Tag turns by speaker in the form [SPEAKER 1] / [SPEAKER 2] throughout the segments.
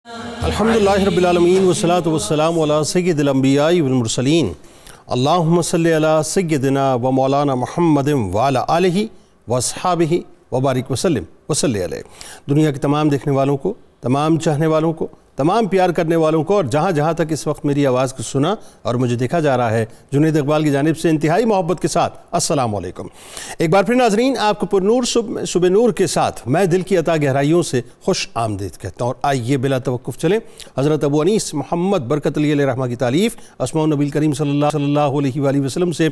[SPEAKER 1] الحمدللہ رب العالمین والصلاة والسلام علی سید الانبیاء والمرسلین اللہم صلی علی سیدنا و مولانا محمد وعلی آلہ واصحابہ وبارک وسلم وصلی علیہ۔ دنیا کے تمام دیکھنے والوں کو، تمام چاہنے والوں کو، تمام پیار کرنے والوں کو، اور جہاں جہاں تک اس وقت میری آواز کو سنا اور مجھے دیکھا جا رہا ہے، جنید اقبال کی جانب سے انتہائی محبت کے ساتھ السلام علیکم۔ ایک بار پھر ناظرین، آپ کو پر نور صبح نور کے ساتھ میں دل کی عطا گہرائیوں سے خوش آمدید کہتا ہوں، اور آئیے بلا توقف چلیں حضرت ابو انیس محمد برکت علی علیہ رحمہ کی تعلیف اسماء النبی کریم صلی اللہ علیہ وآلہ وسلم سے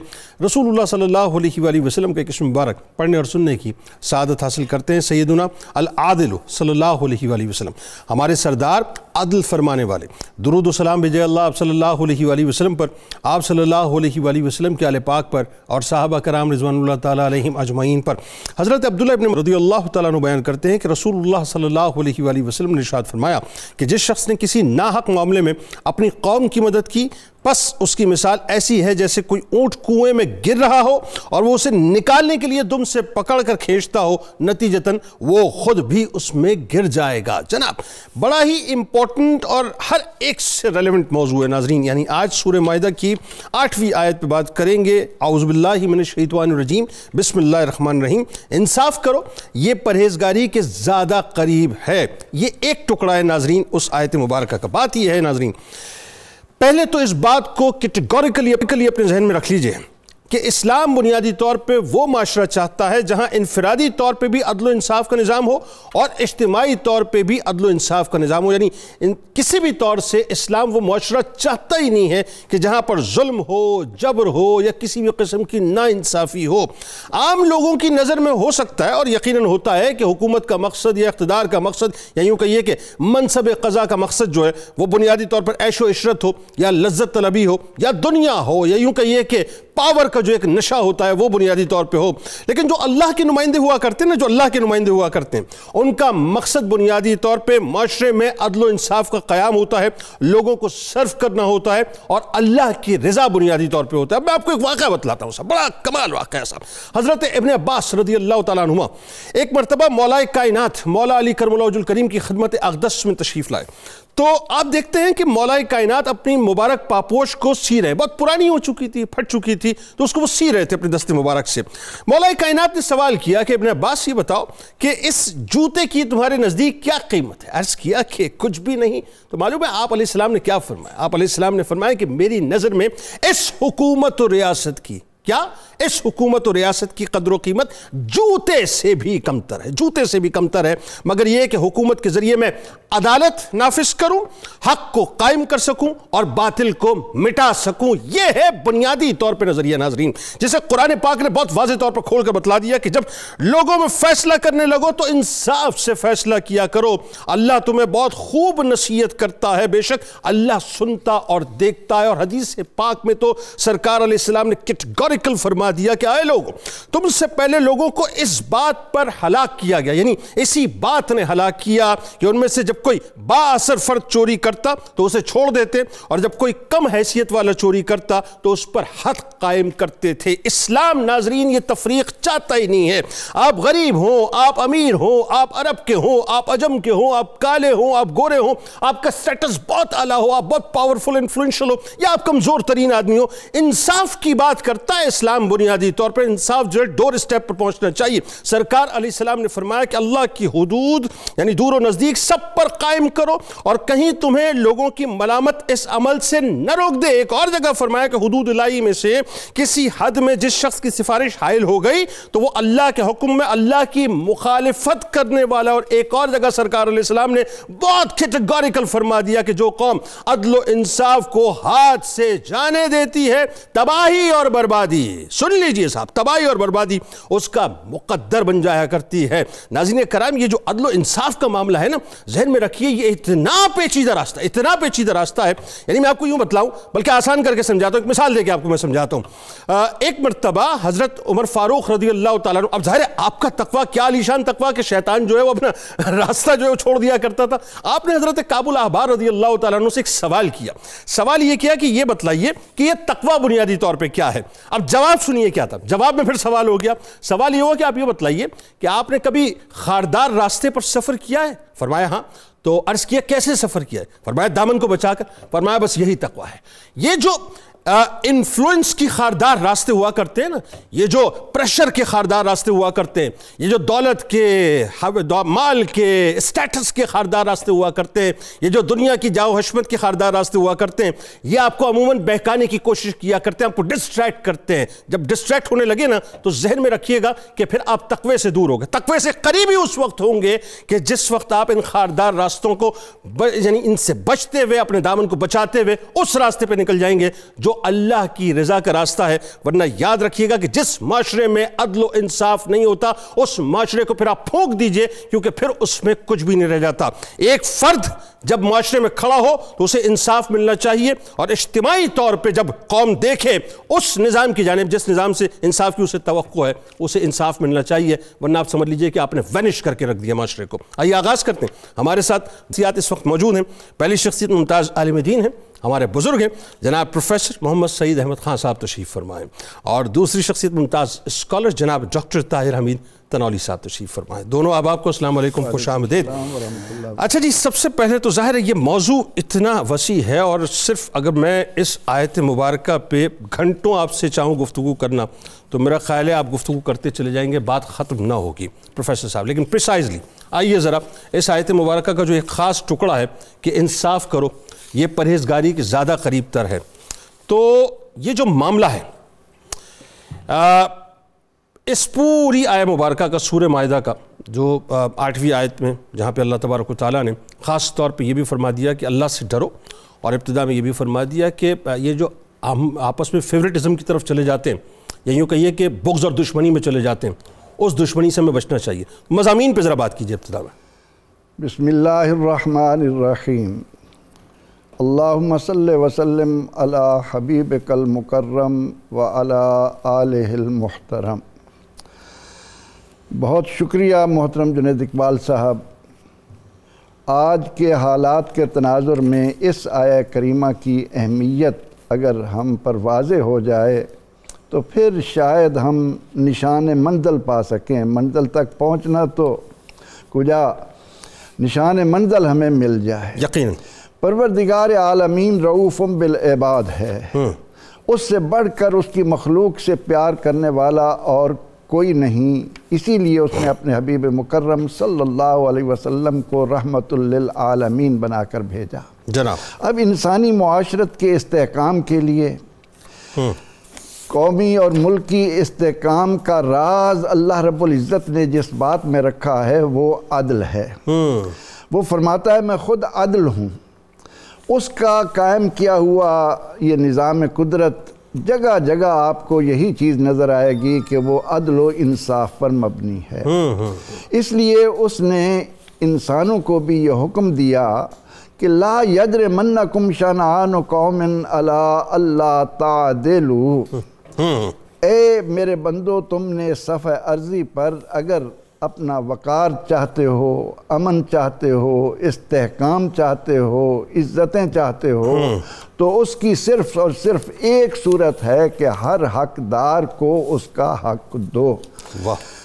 [SPEAKER 1] رسول اللہ صلی اللہ علیہ وآلہ وسلم کے قسم مبارک پڑھنے اور سننے کی سعادت حاصل کرتے ہیں۔ سیدنا العادل صلی اللہ علیہ وآلہ وسلم، ہمارے سردار عدل فرمانے والے، درود و سلام بھیجے اللہ آپ صلی اللہ علیہ وآلہ وسلم پر، آپ صلی اللہ علیہ وآلہ وسلم کے آل پاک پر، اور صحابہ کرام رضوان اللہ تعالیٰ علیہم اجمعین پر۔ حضرت عبداللہ ابن رضی اللہ تعالیٰ عنہ بیان کرتے ہیں کہ رسول اللہ صلی اللہ علیہ وآلہ وسلم نے ارشاد فرمایا کہ جس شخص نے کسی ناحق معاملے میں اپنی قوم کی مدد کی، بس اس کی مثال ایسی ہے جیسے کوئی اونٹ کنویں میں گر رہا ہو اور وہ اسے نکالنے کے لیے دم سے پکڑ کر کھینچتا ہو، نتیجتاً وہ خود بھی اس میں گر جائے گا۔ جناب، بڑا ہی امپورٹنٹ اور ہر ایک سے ریلیونٹ موضوع ہے ناظرین، یعنی آج سورہ مائدہ کی 8ویں آیت پہ بات کریں گے۔ اعوذ باللہ من الشیطان الرجیم، بسم اللہ الرحمن الرحیم۔ انصاف کرو، یہ پرہیزگاری کے زیادہ قریب ہے۔ یہ ایک ٹکڑا ہے ناظرین اس آیت مبارکہ کا۔ بات یہ ہے ناظرین، پہلے تو اس بات کو کیٹیگوریکلی اپنے ذہن میں رکھ لیجئے کہ اسلام بنیادی طور پہ وہ معاشرہ چاہتا ہے جہاں انفرادی طور پہ بھی عدل و انصاف کا نظام ہو اور اجتماعی طور پہ بھی عدل و انصاف کا نظام ہو، یعنی کسی بھی طور سے اسلام وہ معاشرہ چاہتا ہی نہیں ہے کہ جہاں پر ظلم ہو، جبر ہو یا کسی بھی قسم کی ناانصافی ہو۔ عام لوگوں کی نظر میں ہو سکتا ہے اور یقیناً ہوتا ہے کہ حکومت کا مقصد یا اقتدار کا مقصد یا یوں کہیے کہ منصب قضا کا مقصد جو ہے وہ بنیادی طور پر عیش و عشرت ہو یا لذت طلبی ہو یا دنیا ہو یا یوں کہیے کہ پاور کا جو ایک نشہ ہوتا ہے وہ بنیادی طور پہ ہو۔ لیکن جو اللہ کے نمائندے ہوا کرتے ہیں نا، جو اللہ کے نمائندے ہوا کرتے ہیں، ان کا مقصد بنیادی طور پہ معاشرے میں عدل و انصاف کا قیام ہوتا ہے، لوگوں کو سرو کرنا ہوتا ہے اور اللہ کی رضا بنیادی طور پہ ہوتا ہے۔ میں آپ کو ایک واقعہ بتلاتا ہوں صاحب، بڑا کمال واقعہ ہے صاحب۔ حضرت ابن عباس رضی اللہ تعالیٰ عنہما ایک مرتبہ مولا کائنات مولا علی کرم اللہ وجہ الکریم کی خدمت اقدس میں تشریف لائے، تو آپ دیکھتے ہیں کہ مولا کائنات اپنی مبارک پاپوش کو سی رہے، بہت پرانی ہو چکی تھی، پھٹ چکی تھی، تو اس کو وہ سی رہے تھے اپنے دست مبارک سے۔ مولا کائنات نے سوال کیا کہ ابن عباس یہ بتاؤ کہ اس جوتے کی تمہارے نزدیک کیا قیمت ہے؟ عرض کیا کہ کچھ بھی نہیں۔ تو معلوم ہے آپ علیہ السلام نے کیا فرمایا؟ آپ علیہ السلام نے فرمایا کہ میری نظر میں اس حکومت و ریاست کی اس حکومت و ریاست کی قدر و قیمت جوتے سے بھی کمتر ہے، جوتے سے بھی کمتر ہے، مگر یہ کہ حکومت کے ذریعے میں عدالت نافذ کروں، حق کو قائم کر سکوں اور باطل کو مٹا سکوں۔ یہ ہے بنیادی طور پہ نظریہ ناظرین، جسے قرآن پاک نے بہت واضح طور پر کھول کر بتلا دیا کہ جب لوگوں میں فیصلہ کرنے لگو تو انصاف سے فیصلہ کیا کرو۔ اللہ تمہیں بہت خوب نصیحت کرتا ہے، بے شک اللہ سنتا اور دیکھتا ہے۔ اور حدیث پاک میں تو سرکار علیہ السلام نے کیٹیگوریکل فرما دیا کہ آئے لوگوں، تم سے پہلے لوگوں کو اس بات پر ہلاک کیا گیا، یعنی اسی بات نے ہلاک کیا کہ ان میں سے جب کوئی با اثر فرد چوری کرتا تو اسے چھوڑ دیتے، اور جب کوئی کم حیثیت والا چوری کرتا تو اس پر حد قائم کرتے تھے۔ اسلام ناظرین یہ تفریق چاہتا ہی نہیں ہے۔ آپ غریب ہوں، آپ امیر ہوں، آپ عرب کے ہوں، آپ عجم کے ہوں، آپ کالے ہوں، آپ گورے ہوں، آپ کا سٹیٹس بہت اعلیٰ ہو، آپ بہت پاورفل انفلوئنشل ہو یا آپ کمزور ترین آدمی ہو، انصاف کی بات کرتا ہے اسلام بنیادی طور پر۔ انصاف جو ہے ڈور اسٹیپ پر پہنچنا چاہیے۔ سرکار علیہ السلام نے فرمایا کہ اللہ کی حدود یعنی دور و نزدیک سب پر قائم کرو، اور کہیں تمہیں لوگوں کی ملامت اس عمل سے نہ روک دے۔ ایک اور جگہ فرمایا کہ حدود الہی میں سے کسی حد میں جس شخص کی سفارش حائل ہو گئی تو وہ اللہ کے حکم میں اللہ کی مخالفت کرنے والا۔ اور ایک اور جگہ سرکار علیہ السلام نے بہت کیٹیگوریکل فرما دیا کہ جو قوم عدل و انصاف کو ہاتھ سے جانے دیتی ہے تباہی اور بربادی، سن لیجئے صاحب، تباہی اور بربادی اس کا مقدر بن جایا کرتی ہے۔ ناظرین کرام، یہ جو عدل و انصاف کا معاملہ ہے نا، ذہن میں رکھیے یہ اتنا پیچیدہ راستہ ہے، یعنی میں آپ کو یوں بتلاؤں، بلکہ آسان کر کے سمجھاتا ہوں، ایک مثال دے کے آپ کو میں سمجھاتا ہوں۔ ایک مرتبہ حضرت عمر فاروق رضی اللہ تعالیٰ عنہ، اب ظاہر ہے آپ کا تقویٰ کیا عالیشان تقویٰ کہ شیطان جو ہے وہ اپنا راستہ جو ہے وہ چھوڑ دیا کرتا تھا۔ آپ نے حضرت کعب الاحبار رضی اللہ تعالیٰ عنہ سے ایک سوال کیا۔ سوال یہ کیا کہ یہ بتلائیے کہ یہ تقویٰ بنیادی طور پہ کیا ہے۔ اب جواب سنیے کیا تھا، جواب میں پھر سوال ہو گیا۔ سوال یہ ہوا کہ آپ یہ بتلائیے کہ آپ نے کبھی خاردار راستے پر سفر کیا ہے؟ فرمایا ہاں۔ تو عرض کیا کیسے سفر کیا ہے؟ فرمایا دامن کو بچا کر. فرمایا بس یہی تقویٰ ہے. یہ جو انفلوئنس کی خاردار راستے ہوا کرتے ہیں نا، یہ جو پریشر کے خاردار راستے ہوا کرتے ہیں، یہ جو دولت کے، مال کے، اسٹیٹس کے خاردار راستے ہوا کرتے ہیں، یہ جو دنیا کی جاؤ حشمت کے خاردار راستے ہوا کرتے ہیں، یہ آپ کو عموماً بہکانے کی کوشش کیا کرتے ہیں، آپ کو ڈسٹریکٹ کرتے ہیں. جب ڈسٹریکٹ ہونے لگے نا تو ذہن میں رکھیے گا کہ پھر آپ تقوی سے دور ہو گئے. تقوی سے قریب ہی اس وقت ہوں گے کہ جس وقت آپ ان خاردار راستوں کو یعنی ان سے بچتے ہوئے، اپنے دامن کو بچاتے ہوئے اس راستے پہ نکل جائیں گے جو اللہ کی رضا کا راستہ ہے. ورنہ یاد رکھیے گا کہ جس معاشرے میں عدل و انصاف نہیں ہوتا اس معاشرے کو پھر آپ پھونک دیجئے، کیونکہ پھر اس میں کچھ بھی نہیں رہ جاتا. ایک فرد جب معاشرے میں کھڑا ہو تو اسے انصاف ملنا چاہیے، اور اجتماعی طور پہ جب قوم دیکھے اس نظام کی جانب جس نظام سے انصاف کی اسے توقع ہے، اسے انصاف ملنا چاہیے. ورنہ آپ سمجھ لیجئے کہ آپ نے وینش کر کے رکھ دیا معاشرے کو. آئیے آغاز کرتے ہیں. ہمارے ساتھ شخصیات اس وقت موجود ہیں. پہلی شخصیت ممتاز عالم دین ہیں، ہمارے بزرگ ہیں جناب پروفیسر محمد سعید احمد خان صاحب تشریف فرمائیں. اور دوسری شخصیت ممتاز اسکالر جناب ڈاکٹر طاہر حمید تنولی صاحب تشریف فرمائیں. دونوں آپ کو السلام علیکم، خوش آمدید. اچھا جی، سب سے پہلے تو ظاہر ہے یہ موضوع اتنا وسیع ہے، اور صرف اگر میں اس آیت مبارکہ پہ گھنٹوں آپ سے چاہوں گفتگو کرنا تو میرا خیال ہے آپ گفتگو کرتے چلے جائیں گے، بات ختم نہ ہوگی پروفیسر صاحب. لیکن پریسائزلی آئیے ذرا اس آیت مبارکہ کا جو ایک خاص ٹکڑا ہے کہ انصاف کرو، یہ پرہیزگاری کے زیادہ قریب تر ہے، تو یہ جو معاملہ ہے اس پوری آیت مبارکہ کا، سورہ مائدہ کا جو 8ویں آیت میں جہاں پہ اللہ تبارک و تعالیٰ نے خاص طور پہ یہ بھی فرما دیا کہ اللہ سے ڈرو، اور ابتدا میں یہ بھی فرما دیا کہ یہ جو ہم آپس میں فیوریٹزم کی طرف چلے جاتے ہیں، یا یوں کہیے کہ بغض اور دشمنی میں چلے جاتے ہیں، اس دشمنی سے ہمیں بچنا چاہیے. مضامین پہ ذرا بات کیجئے ابتدا میں.
[SPEAKER 2] بسم اللہ الرحمن الرحیم. اللہم صلی وسلم علی حبیبک المکرم وعلی آلہ المحترم. بہت شکریہ محترم جنید اقبال صاحب. آج کے حالات کے تناظر میں اس آیہ کریمہ کی اہمیت اگر ہم پر واضح ہو جائے تو پھر شاید ہم نشان منزل پا سکیں. منزل تک پہنچنا تو کجا، نشان منزل ہمیں مل جائے.
[SPEAKER 1] یقیناً
[SPEAKER 2] پروردگار عالمین رؤوف بالعباد ہے. اس سے بڑھ کر اس کی مخلوق سے پیار کرنے والا اور کوئی نہیں. اسی لیے اس نے اپنے حبیب مکرم صلی اللہ علیہ وسلم کو رحمت للعالمین بنا کر بھیجا.
[SPEAKER 1] جناب
[SPEAKER 2] اب انسانی معاشرت کے استحکام کے لیے، قومی اور ملکی استحکام کا راز اللہ رب العزت نے جس بات میں رکھا ہے وہ عدل ہے. وہ فرماتا ہے میں خود عدل ہوں. اس کا قائم کیا ہوا یہ نظام قدرت جگہ جگہ آپ کو یہی چیز نظر آئے گی کہ وہ عدل و انصاف پر مبنی ہے. اس لیے اس نے انسانوں کو بھی یہ حکم دیا کہ لا یجرمنکم شنآن قوم علی اللہ تعدلوا. اے میرے بندو، تم نے صفحہ عرضی پر اگر اپنا وقار چاہتے ہو، امن چاہتے ہو، استحکام چاہتے ہو، عزتیں چاہتے ہو، تو اس کی صرف اور صرف ایک صورت ہے کہ ہر حقدار کو اس کا حق دو.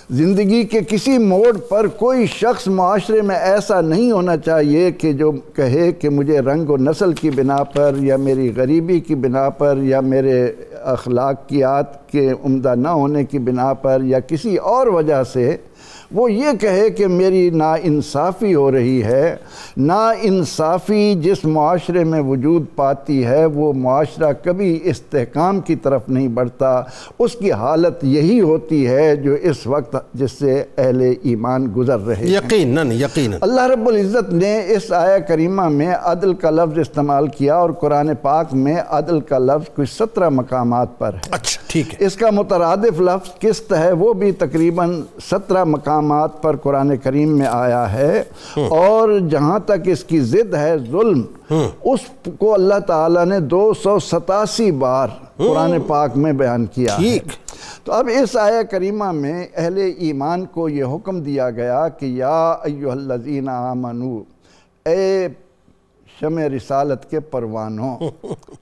[SPEAKER 2] زندگی کے کسی موڑ پر کوئی شخص معاشرے میں ایسا نہیں ہونا چاہیے کہ جو کہے کہ مجھے رنگ و نسل کی بنا پر، یا میری غریبی کی بنا پر، یا میرے اخلاقیات کے عمدہ نہ ہونے کی بنا پر، یا کسی اور وجہ سے وہ یہ کہے کہ میری ناانصافی ہو رہی ہے. ناانصافی جس معاشرے میں وجود پاتی ہے وہ معاشرہ کبھی استحکام کی طرف نہیں بڑھتا. اس کی حالت یہی ہوتی ہے جو اس وقت جس سے اہل ایمان گزر رہے ہیں.
[SPEAKER 1] یقیناً یقیناً
[SPEAKER 2] اللہ رب العزت نے اس آیہ کریمہ میں عدل کا لفظ استعمال کیا، اور قرآن پاک میں عدل کا لفظ کچھ 17 مقامات پر ہے.
[SPEAKER 1] اچھا ٹھیک ہے.
[SPEAKER 2] اس کا مترادف لفظ قسط ہے، وہ بھی تقریباً 17 مقامات پر قرآن کریم میں آیا ہے. اور جہاں تک اس کی ضد ہے ظلم، اس کو اللہ تعالیٰ نے 287 بار قرآن پاک میں بیان کیا ہے. تو اب اس آیہ کریمہ میں اہل ایمان کو یہ حکم دیا گیا کہ یا ایھا الذین آمنو، اے شمع رسالت کے پروانوں،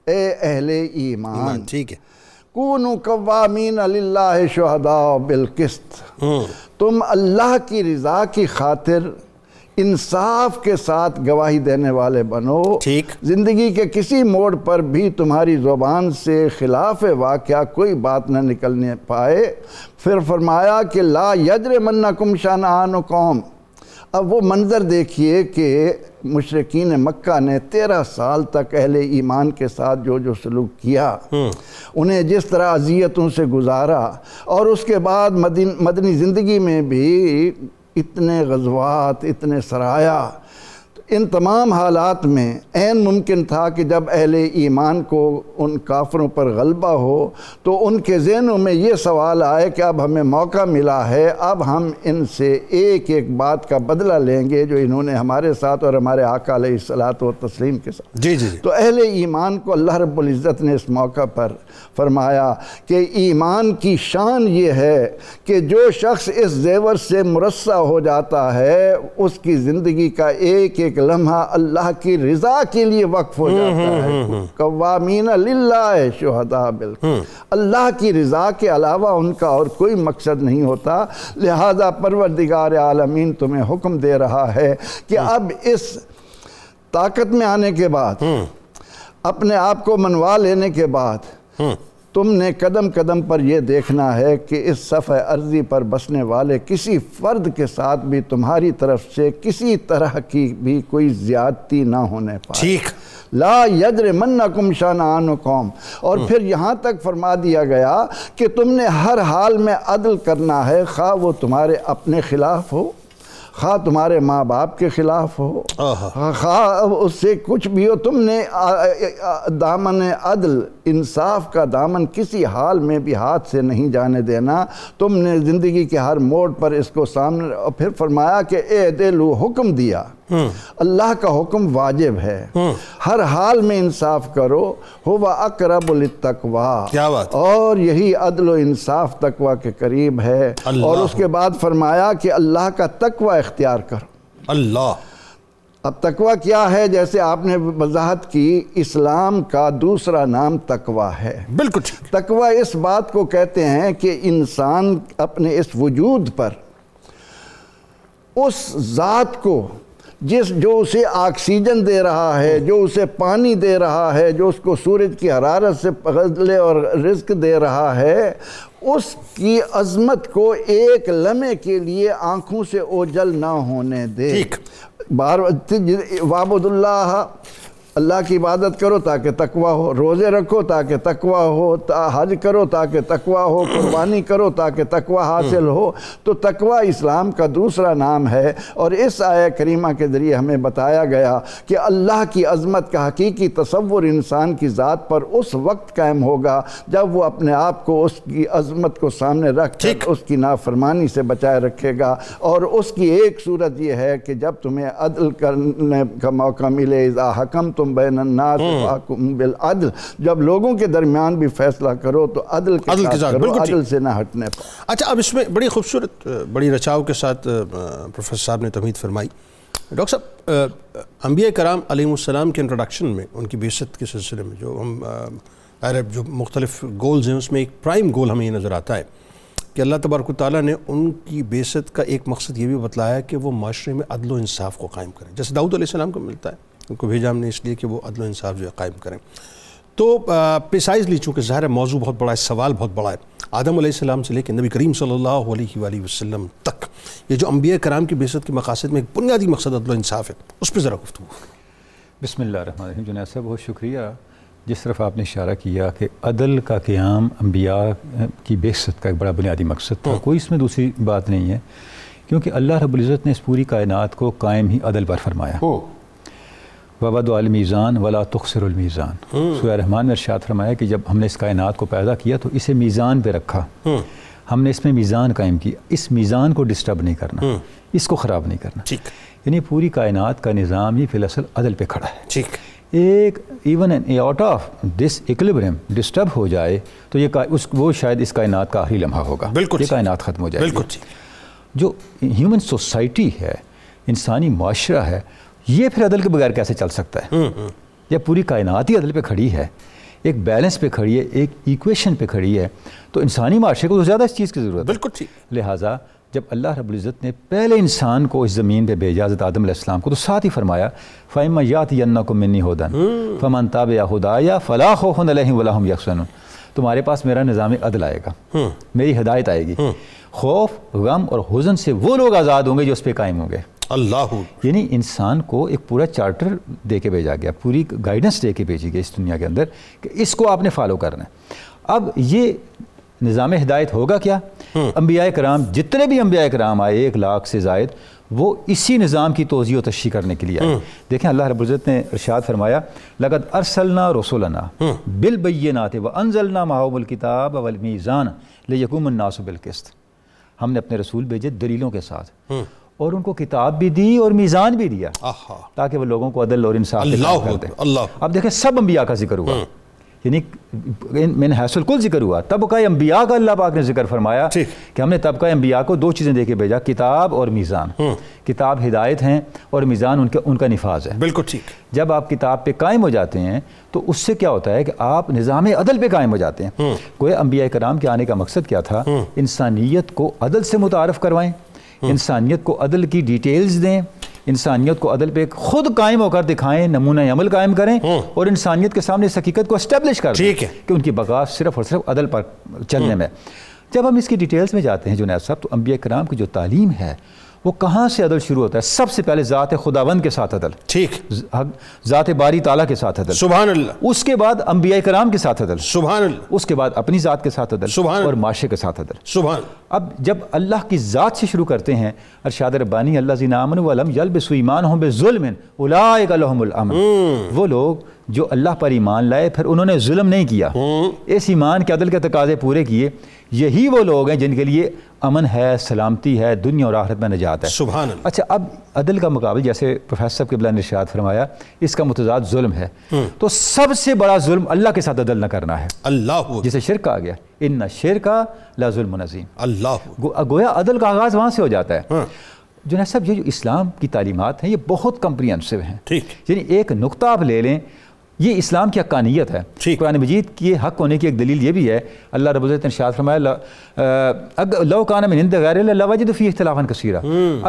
[SPEAKER 2] اے اہل ایمان،
[SPEAKER 1] ٹھیک ہے،
[SPEAKER 2] کونوا قوامین للہ شہداء بالقسط. تم اللہ کی رضا کی خاطر انصاف کے ساتھ گواہی دینے والے بنو،
[SPEAKER 1] ٹھیک،
[SPEAKER 2] زندگی کے کسی موڑ پر بھی تمہاری زبان سے خلاف واقعہ کوئی بات نہ نکلنے پائے۔ پھر فرمایا کہ لا یجرمنکم شنآن قوم۔ اب وہ منظر دیکھیے کہ مشرکین مکہ نے 13 سال تک اہل ایمان کے ساتھ جو سلوک کیا، انہیں جس طرح اذیتوں سے گزارا، اور اس کے بعد مدنی زندگی میں بھی اتنے غزوات، اتنے سرایا، ان تمام حالات میں عین ممکن تھا کہ جب اہل ایمان کو ان کافروں پر غلبہ ہو تو ان کے ذہنوں میں یہ سوال آئے کہ اب ہمیں موقع ملا ہے، اب ہم ان سے ایک ایک بات کا بدلہ لیں گے جو انہوں نے ہمارے ساتھ اور ہمارے آقا علیہ الصلاۃ والتسلیم کے ساتھ۔
[SPEAKER 1] جی جی۔
[SPEAKER 2] تو اہل ایمان کو اللہ رب العزت نے اس موقع پر فرمایا کہ ایمان کی شان یہ ہے کہ جو شخص اس زیور سے مرصع ہو جاتا ہے اس کی زندگی کا ایک ایک لمحہ اللہ کی رضا کے لیے وقف ہو جاتا ہے۔ قوامین للہ شہداء بالقسط، اللہ کی رضا کے علاوہ ان کا اور کوئی مقصد نہیں ہوتا۔ لہذا پروردگار عالمین تمہیں حکم دے رہا ہے کہ اب اس طاقت میں آنے کے بعد، اپنے آپ کو منوا لینے کے بعد، تم نے قدم قدم پر یہ دیکھنا ہے کہ اس صفحہ ارضی پر بسنے والے کسی فرد کے ساتھ بھی تمہاری طرف سے کسی طرح کی بھی کوئی زیادتی نہ ہونے پائے۔
[SPEAKER 1] ٹھیک،
[SPEAKER 2] لا یجرمنکم شنآن قوم، اور پھر یہاں تک فرما دیا گیا کہ تم نے ہر حال میں عدل کرنا ہے، خواہ وہ تمہارے اپنے خلاف ہو، خواہ تمہارے ماں باپ کے خلاف ہو، خواہ اس سے کچھ بھی ہو، تم نے دامن عدل، انصاف کا دامن کسی حال میں بھی ہاتھ سے نہیں جانے دینا۔ تم نے زندگی کے ہر موڑ پر اس کو سامنے، اور پھر فرمایا کہ اعدلوا، حکم دیا، اللہ کا حکم واجب ہے، ہر حال میں انصاف کرو، هو اقرب للتقوی،
[SPEAKER 1] کیا بات،
[SPEAKER 2] اور یہی عدل و انصاف تقوی کے قریب ہے۔ اور اس کے بعد فرمایا کہ اللہ کا تقوی اختیار کرو۔
[SPEAKER 1] اللہ،
[SPEAKER 2] اب تقوی کیا ہے؟ جیسے آپ نے وضاحت کی، اسلام کا دوسرا نام تقوی ہے۔
[SPEAKER 1] بالکل ٹھیک۔
[SPEAKER 2] تقوی اس بات کو کہتے ہیں کہ انسان اپنے اس وجود پر اس ذات کو جو اسے آکسیجن دے رہا ہے، جو اسے پانی دے رہا ہے، جو اس کو سورج کی حرارت سے غذلے اور رزق دے رہا ہے، اس کی عظمت کو ایک لمحے کے لیے آنکھوں سے اوجھل نہ ہونے دے۔
[SPEAKER 1] ٹھیک،
[SPEAKER 2] وعبد اللہ، اللہ کی عبادت کرو تاکہ تقوی ہو، روزے رکھو تاکہ تقوی ہو، حج کرو تاکہ تقوی ہو، قربانی کرو تاکہ تقوی حاصل ہو۔ تو تقوی اسلام کا دوسرا نام ہے، اور اس آیہ کریمہ کے ذریعے ہمیں بتایا گیا کہ اللہ کی عظمت کا حقیقی تصور انسان کی ذات پر اس وقت قائم ہوگا جب وہ اپنے آپ کو اس کی عظمت کو سامنے رکھ کر اس کی نافرمانی سے بچائے رکھے گا۔ اور اس کی ایک صورت یہ ہے کہ جب تمہیں عدل کرنے کا موقع ملے، اذا حکمتم بین الناس فاحکموا بالعدل، جب لوگوں کے درمیان بھی فیصلہ کرو تو عدل کے ساتھ کرو، عدل سے نہ ہٹنے پر۔
[SPEAKER 1] اچھا، اب اس میں بڑی خوبصورت، بڑی رچاؤ کے ساتھ پروفیسر صاحب نے تمہید فرمائی۔ ڈاکٹر صاحب، انبیاء کرام علیہ السلام کے انٹروڈکشن میں، ان کی بعثت کے سلسلے میں جو ہم عرب جو مختلف گولز ہیں، اس میں ایک پرائم گول ہمیں یہ نظر آتا ہے کہ اللہ تبارک و تعالیٰ نے ان کی بعثت کا ایک مقصد یہ بھی بتلایا کہ وہ معاشرے میں عدل و انصاف کو قائم کریں، جیسے داؤد علیہ السلام کو ملتا ہے، ان کو بھیجا ہم نے اس لیے کہ وہ عدل و انصاف جو ہے قائم کریں۔ تو پریسائزلی چونکہ ظاہر ہے موضوع بہت بڑا ہے، سوال بہت بڑا ہے، آدم علیہ السلام سے لے کے نبی کریم صلی اللہ علیہ وآلہ وسلم تک یہ جو انبیاء کرام کی بعثت کے مقاصد میں ایک بنیادی مقصد عدل و انصاف ہے، اس پہ ذرا گفتگو۔
[SPEAKER 3] بسم اللہ الرحمن الرحیم۔ جنید صاحب بہت شکریہ، جس طرف آپ نے اشارہ کیا کہ عدل کا قیام انبیاء کی بعثت کا ایک بڑا بنیادی مقصد تھا، کوئی اس میں دوسری بات نہیں ہے، کیونکہ اللہ رب العزت نے اس پوری کائنات کو قائم ہی عدل پر فرمایا۔ وَوَضَعَ الْمِيزَانَ وَلَا تُخْسِرُ الْمِيزَانَ، سورہ رحمان میں ارشاد فرمایا کہ جب ہم نے اس کائنات کو پیدا کیا تو اسے میزان پہ رکھا، ہم نے اس میں میزان قائم کی، اس میزان کو ڈسٹرب نہیں کرنا، اس کو خراب نہیں کرنا، یعنی پوری کائنات کا نظام ہی فی الاصل عدل پہ کھڑا ہے۔ ایک even an out of this equilibrium disturb ہو جائے تو وہ شاید اس کائنات کا آخری لمحہ ہوگا، یہ کائنات ختم ہو جائے گی۔ جو ہیومن سوسائٹی ہے، انسانی معاشرہ ہے، یہ پھر عدل کے بغیر کیسے چل سکتا ہے؟ جب پوری کائنات ہی عدل پہ کھڑی ہے، ایک بیلنس پہ کھڑی ہے، ایک ایکویشن پہ کھڑی ہے، تو انسانی معاشرے کو تو زیادہ اس چیز کی ضرورت ہے۔
[SPEAKER 1] بالکل ٹھیک۔
[SPEAKER 3] لہٰذا جب اللہ رب العزت نے پہلے انسان کو اس زمین پہ بھیجا حضرت آدم علیہ السلام کو، تو ساتھ ہی فرمایا فَإِمَّا يَأْتِيَنَّكُم مِّنِّي هُدًى فَمَن تَبِعَ هُدَايَ فَلَا خَوْفٌ عَلَيْهِمْ وَلَا هُمْ يَحْزَنُونَ، تمہارے پاس میرا نظام عدل آئے گا، میری ہدایت آئے گی، خوف غم اور حزن سے وہ لوگ آزاد ہوں گے جو اس پہ قائم ہوں گے۔
[SPEAKER 1] اللہ،
[SPEAKER 3] یعنی انسان کو ایک پورا چارٹر دے کے بھیجا گیا، پوری گائیڈنس دے کے بھیجی گئی اس دنیا کے اندر کہ اس کو آپ نے فالو کرنا ہے۔ اب یہ نظام ہدایت ہوگا کیا؟ انبیاء کرام، جتنے بھی انبیاء کرام آئے 1 لاکھ سے زائد، وہ اسی نظام کی توضیح و تشریح کرنے کے لیے آئے۔ دیکھیں اللہ رب العزت نے ارشاد فرمایا لَقَدْ أَرْسَلْنَا رُسُلَنَا بِالْبَيِّنَاتِ وَأَنزَلْنَا مَعَهُمُ الْكِتَابَ وَالْمِيزَانَ لِيَقُومَ النَّاسُ بِالْقِسْطِ، ہم نے اپنے رسول بھیجے دلیلوں کے ساتھ، اور ان کو کتاب بھی دی اور میزان بھی دیا تاکہ وہ لوگوں کو عدل اور انصاف سے کام کرتے ہیں۔ اب دیکھیں سب انبیاء کا ذکر ہوا، یعنی من حیث الکل ذکر ہوا، طبقہ انبیاء کا اللہ پاک نے ذکر فرمایا کہ ہم نے طبقہ انبیاء کو 2 چیزیں دے کے بھیجا، کتاب اور میزان۔ کتاب ہدایت ہیں اور میزان ان کا نفاذ ہے۔
[SPEAKER 1] بالکل ٹھیک۔
[SPEAKER 3] جب آپ کتاب پہ قائم ہو جاتے ہیں تو اس سے کیا ہوتا ہے کہ آپ نظام عدل پہ قائم ہو جاتے ہیں۔ گویا انبیاء کرام کے آنے کا مقصد کیا تھا؟ انسانیت کو عدل سے متعارف کروائیں، انسانیت کو عدل کی ڈیٹیلز دیں، انسانیت کو عدل پہ خود قائم ہو کر دکھائیں، نمونہ عمل قائم کریں، اور انسانیت کے سامنے اس حقیقت کو اسٹیبلش کر دیں کہ ان کی بقا صرف اور صرف عدل پر چلنے میں۔ جب ہم اس کی ڈیٹیلز میں جاتے ہیں جنید صاحب، تو انبیاء کرام کی جو تعلیم ہے وہ کہاں سے عدل شروع ہوتا ہے؟ سب سے پہلے ذات خداوند کے ساتھ عدل، ٹھیک، ذات باری تعالیٰ کے ساتھ عدل،
[SPEAKER 1] سبحان اللہ،
[SPEAKER 3] اس کے بعد انبیاء کرام کے ساتھ عدل،
[SPEAKER 1] سبحان اللہ،
[SPEAKER 3] اس کے بعد اپنی ذات کے ساتھ عدل،
[SPEAKER 1] سبحان،
[SPEAKER 3] اور معاشرے کے ساتھ عدل،
[SPEAKER 1] سبحان۔
[SPEAKER 3] اب جب اللہ کی ذات سے شروع کرتے ہیں، ارشاد ربانی الذین آمنوا ولم یلبسوا ایمانہم بظلم اولئک لہم الامن، وہ لوگ جو اللہ پر ایمان لائے پھر انہوں نے ظلم نہیں کیا، اس ایمان کے عدل کے تقاضے پورے کیے، یہی وہ لوگ ہیں جن کے لیے امن ہے، سلامتی ہے، دنیا اور آخرت میں نجات ہے۔
[SPEAKER 1] سبحان اللہ۔
[SPEAKER 3] اچھا، اب عدل کا مقابل جیسے پروفیسر صاحب قبلہ نے ارشاد فرمایا اس کا متضاد ظلم ہے، تو سب سے بڑا ظلم اللہ کے ساتھ عدل نہ کرنا ہے،
[SPEAKER 1] اللہ،
[SPEAKER 3] جسے شرک کہا گیا، ان الشرک لظلم عظیم۔
[SPEAKER 1] اللہ،
[SPEAKER 3] گویا عدل کا آغاز وہاں سے ہو جاتا ہے۔ جنید صاحب، یہ جو اسلام کی تعلیمات ہیں یہ بہت کمپریہنسو ہیں، یعنی ایک نقطہ آپ لے لیں، یہ اسلام کی حقانیت ہے۔ قرآن مجید کی حق ہونے کی ایک دلیل یہ بھی ہے، اللہ رب العزت نے ارشاد فرمایا لو کان من عند غیر اللہ لوجدوا فیہ اختلافا کثیرا،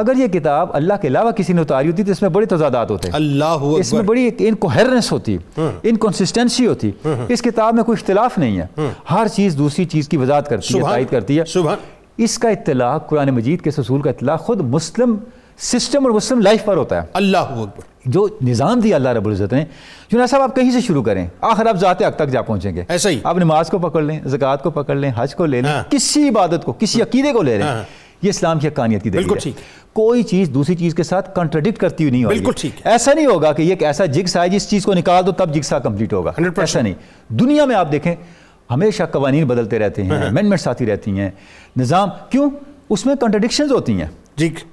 [SPEAKER 3] اگر یہ کتاب اللہ کے علاوہ کسی نے اتاری ہوتی تو اس میں بڑے تضادات ہوتے،
[SPEAKER 1] اللہ،
[SPEAKER 3] اس میں بڑی انکوہرنس ہوتی، انکنسسٹنسی ہوتی۔ اس کتاب میں کوئی اختلاف نہیں ہے، ہر چیز دوسری چیز کی وضاحت کرتی ہے، تائید کرتی ہے۔ اس کا اطلاق قرآن مجید کے اصول کا اطلاق خود مسلم سسٹم اور مسلم لائف پر ہوتا ہے۔
[SPEAKER 1] اللہ اکبر۔ جو
[SPEAKER 3] نظام دیا اللہ رب العزت نے، جنید صاحب آپ کہیں سے شروع کریں آخر آپ ذات حق تک جا پہنچیں گے۔
[SPEAKER 1] ایسا ہی
[SPEAKER 3] آپ نماز کو پکڑ لیں، زکوٰۃ کو پکڑ لیں، حج کو لے لیں، کسی عبادت کو، کسی عقیدے کو لے لیں، یہ اسلام کی حقانیت کی دلیل ہے۔ کوئی چیز دوسری چیز کے ساتھ کنٹراڈکٹ کرتی ہوئی نہیں ہوگی۔
[SPEAKER 1] بالکل ٹھیک۔
[SPEAKER 3] ایسا نہیں ہوگا کہ یہ ایک ایسا جگسا ہے جس چیز کو نکال دو تب جگسا کمپلیٹ ہوگا، ایسا نہیں۔ دنیا میں آپ دیکھیں ہمیشہ قوانین بدلتے رہتے ہیں، امینڈمنٹس آتی رہتی ہیں، نظام، کیوں؟ اس میں کنٹراڈکشنز ہوتی ہیں،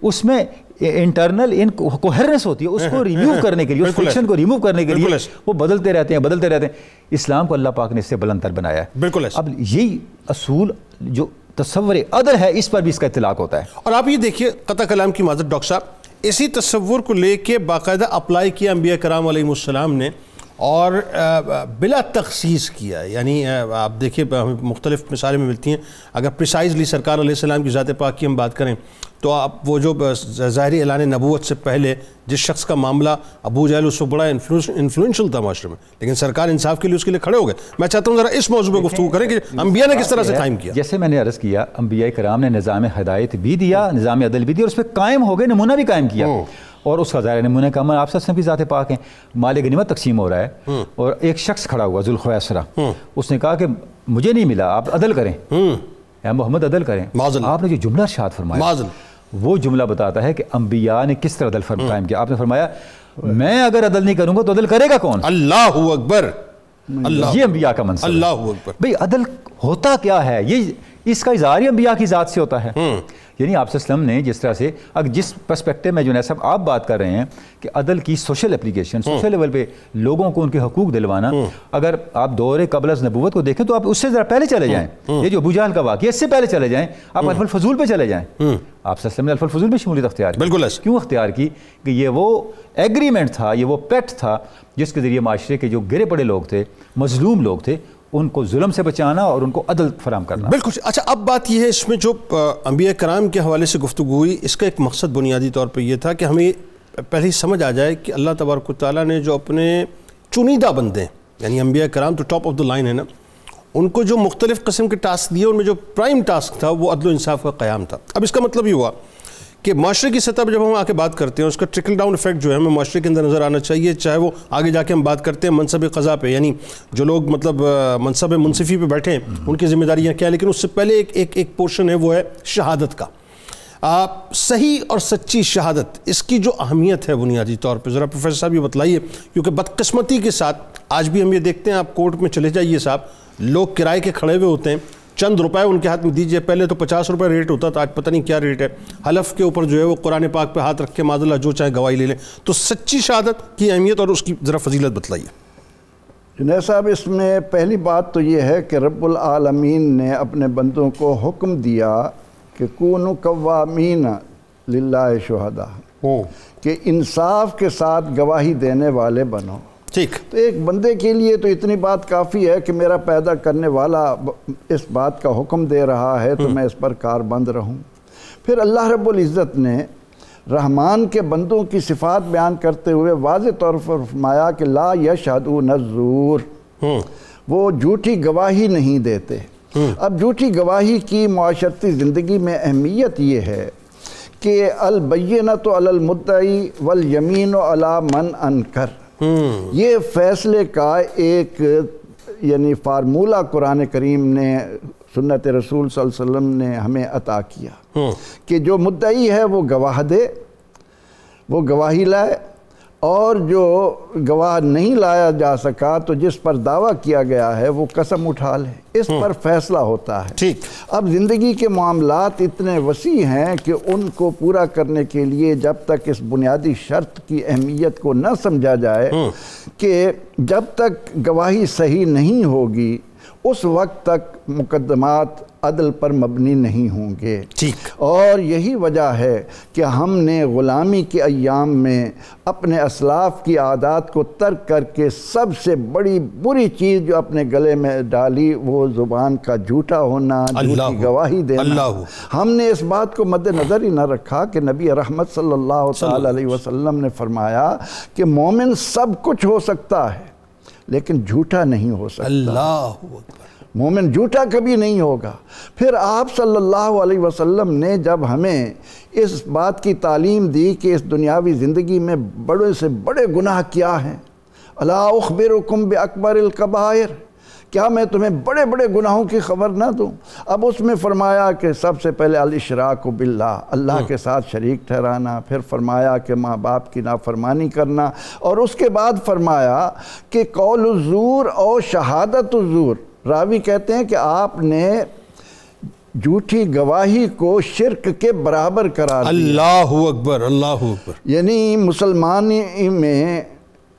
[SPEAKER 3] اس میں انٹرنل انکوہرنس ہوتی ہے، اس کو ریموو کرنے کے لیے، اس فرکشن کو ریموو کرنے کے لیے وہ بدلتے رہتے ہیں، بدلتے رہتے ہیں۔ اسلام کو اللہ پاک نے اس سے بلند تر بنایا ہے۔
[SPEAKER 1] بالکل۔
[SPEAKER 3] اب یہی اصول جو تصور عدل ہے اس پر بھی اس کا اطلاق ہوتا ہے۔
[SPEAKER 1] اور آپ یہ دیکھیے قطع کلام کی معذرت ڈاکٹر صاحب، اسی تصور کو لے کے باقاعدہ اپلائی کیا انبیاء کرام علیہ السلام نے، اور بلا تخصیص کیا، یعنی آپ دیکھیں ہمیں مختلف مثالیں میں ملتی ہیں۔ اگر پریسائزلی سرکار علیہ السلام کی ذات پاک کی ہم بات کریں تو آپ وہ جو ظاہری اعلان نبوت سے پہلے جس شخص کا معاملہ ابو جہل اس کو بڑا انفلوئنشل تھا معاشرے میں، لیکن سرکار انصاف کے لیے اس کے لیے کھڑے ہو گئے۔ میں چاہتا ہوں ذرا اس موضوع پہ گفتگو کریں کہ انبیاء نے کس طرح سے قائم کیا۔
[SPEAKER 3] جیسے میں نے عرض کیا، انبیاء کرام نے نظام ہدایت بھی دیا، نظام عدل بھی دیا، اور اس پہ قائم ہو گئے، نمونہ بھی قائم کیا، اور اس کا ظاہر نمونہ کا آپ صلی اللہ علیہ وسلم کی ذات پاک ہیں۔ مال غنیمت تقسیم ہو رہا ہے اور ایک شخص کھڑا ہوا ذوالخویسرہ، اس نے کہا کہ مجھے نہیں ملا، آپ عدل کریں، اے محمد عدل کریں۔ آپ نے جو جملہ ارشاد فرمایا وہ جملہ بتاتا ہے کہ انبیاء نے کس طرح عدل قائم کیا۔ آپ نے فرمایا میں اگر عدل نہیں کروں گا تو عدل کرے گا کون؟
[SPEAKER 1] اللہ اکبر۔
[SPEAKER 3] یہ انبیاء کا منصب ہے۔
[SPEAKER 1] اللہ اکبر۔
[SPEAKER 3] بھئی عدل ہوتا کیا ہے؟ یہ اس کا اظہار ہی انبیاء کی ذات سے ہوتا ہے۔ یعنی آپ صلی اللہ علیہ وسلم نے جس طرح سے اگر جس پرسپیکٹو میں جنید صاحب آپ بات کر رہے ہیں کہ عدل کی سوشل اپلیکیشن، سوشل لیول پہ لوگوں کو ان کے حقوق دلوانا، اگر آپ دور قبل از نبوت کو دیکھیں تو آپ اس سے ذرا پہلے چلے جائیں، یہ جو ابو جہل کا واقعہ اس سے پہلے چلے جائیں، آپ الف الفضول پہ چلے جائیں۔ آپ صلی اللہ علیہ وسلم نے الف الفضول پہ شمولیت اختیار کی۔
[SPEAKER 1] بالکل۔
[SPEAKER 3] کیوں اختیار کی؟ کہ یہ وہ ایگریمنٹ تھا، یہ وہ پیکٹ تھا جس کے ذریعے معاشرے کے جو گرے پڑے لوگ تھے، مظلوم لوگ تھے، ان کو ظلم سے بچانا اور ان کو عدل فراہم کرنا.
[SPEAKER 1] بالکل. اچھا اب بات یہ ہے اس میں جو انبیاء کرام کے حوالے سے گفتگو ہوئی، اس کا ایک مقصد بنیادی طور پہ یہ تھا کہ ہمیں پہلے ہی سمجھ آ جائے کہ اللہ تبارک و تعالیٰ نے جو اپنے چنیدہ بندے ہیں، یعنی انبیاء کرام تو ٹاپ آف دا لائن ہے نا، ان کو جو مختلف قسم کے ٹاسک دیے، ان میں جو پرائم ٹاسک تھا وہ عدل و انصاف کا قیام تھا. اب اس کا مطلب یہ ہوا کہ معاشرے کی سطح پہ جب ہم آ کے بات کرتے ہیں، اس کا ٹرکل ڈاؤن ایفیکٹ جو ہے ہمیں معاشرے کے اندر نظر آنا چاہیے، چاہے وہ آگے جا کے ہم بات کرتے ہیں منصب قضا پہ، یعنی جو لوگ مطلب منصب منصفی پہ بیٹھے ہیں ان کی ذمہ داریاں کیا ہیں، لیکن اس سے پہلے ایک پورشن ہے وہ ہے شہادت کا. صحیح اور سچی شہادت، اس کی جو اہمیت ہے بنیادی طور پہ ذرا پروفیسر صاحب یہ بتلائیے، کیونکہ بدقسمتی کے ساتھ آج بھی ہم یہ دیکھتے ہیں، آپ کورٹ میں چلے جائیے صاحب، لوگ کرائے کے کھڑے ہوئے ہوتے ہیں، چند روپے ان کے ہاتھ میں دیجئے، پہلے تو 50 روپے ریٹ ہوتا تھا، آج پتہ نہیں کیا ریٹ ہے، حلف کے اوپر جو ہے وہ قرآن پاک پہ ہاتھ رکھ کے معاذ اللہ جو چاہے گواہی لے لیں. تو سچی شہادت کی اہمیت اور اس کی ذرا فضیلت بتلائیے.
[SPEAKER 2] جنید صاحب، اس میں پہلی بات تو یہ ہے کہ رب العالمین نے اپنے بندوں کو حکم دیا کہ کونوا قوامین للہ شہداء، کہ انصاف کے ساتھ گواہی دینے والے بنو.
[SPEAKER 1] ٹھیک.
[SPEAKER 2] تو ایک بندے کے لیے تو اتنی بات کافی ہے کہ میرا پیدا کرنے والا اس بات کا حکم دے رہا ہے تو میں اس پر کاربند رہوں. پھر اللہ رب العزت نے رحمان کے بندوں کی صفات بیان کرتے ہوئے واضح طور پر فرمایا کہ لا یشہدون الزور، وہ جھوٹی گواہی نہیں دیتے. اب جھوٹی گواہی کی معاشرتی زندگی میں اہمیت یہ ہے کہ البینۃ علی المدعی والیمین علی من انکر، یہ فیصلے کا ایک یعنی فارمولہ قرآن کریم نے، سنت رسول صلی اللہ علیہ وسلم نے ہمیں عطا کیا کہ جو مدعی ہے وہ گواہ دے، وہ گواہی لائے، اور جو گواہ نہیں لایا جا سکا تو جس پر دعویٰ کیا گیا ہے وہ قسم اٹھا لے. اس پر فیصلہ ہوتا ہے.
[SPEAKER 1] ٹھیک.
[SPEAKER 2] اب زندگی کے معاملات اتنے وسیع ہیں کہ ان کو پورا کرنے کے لیے جب تک اس بنیادی شرط کی اہمیت کو نہ سمجھا جائے کہ جب تک گواہی صحیح نہیں ہوگی اس وقت تک مقدمات عدل پر مبنی نہیں ہوں گے.
[SPEAKER 1] ٹھیک.
[SPEAKER 2] اور یہی وجہ ہے کہ ہم نے غلامی کے ایام میں اپنے اسلاف کی عادات کو ترک کر کے سب سے بڑی بری چیز جو اپنے گلے میں ڈالی وہ زبان کا جھوٹا ہونا، جھوٹی گواہی دینا. ہم نے اس بات کو مد نظر ہی نہ رکھا کہ نبی رحمت صلی اللہ تعالی علیہ وسلم نے فرمایا کہ مومن سب کچھ ہو سکتا ہے لیکن جھوٹا نہیں ہو سکتا.
[SPEAKER 1] اللہ اکبر.
[SPEAKER 2] مومن جھوٹا کبھی نہیں ہوگا. پھر آپ صلی اللہ علیہ وسلم نے جب ہمیں اس بات کی تعلیم دی کہ اس دنیاوی زندگی میں بڑے سے بڑے گناہ کیا ہیں، الا اخبرکم باکبر الکبائر، کیا میں تمہیں بڑے بڑے گناہوں کی خبر نہ دوں؟ اب اس میں فرمایا کہ سب سے پہلے الاشراک باللہ، اللہ کے ساتھ شریک ٹھہرانا، پھر فرمایا کہ ماں باپ کی نافرمانی کرنا، اور اس کے بعد فرمایا کہ قول الزور اور شہادت الزور. راوی کہتے ہیں کہ آپ نے جھوٹی گواہی کو شرک کے برابر قرار دیا.
[SPEAKER 1] اللہ اکبر. اللہ اکبر.
[SPEAKER 2] یعنی مسلمانی میں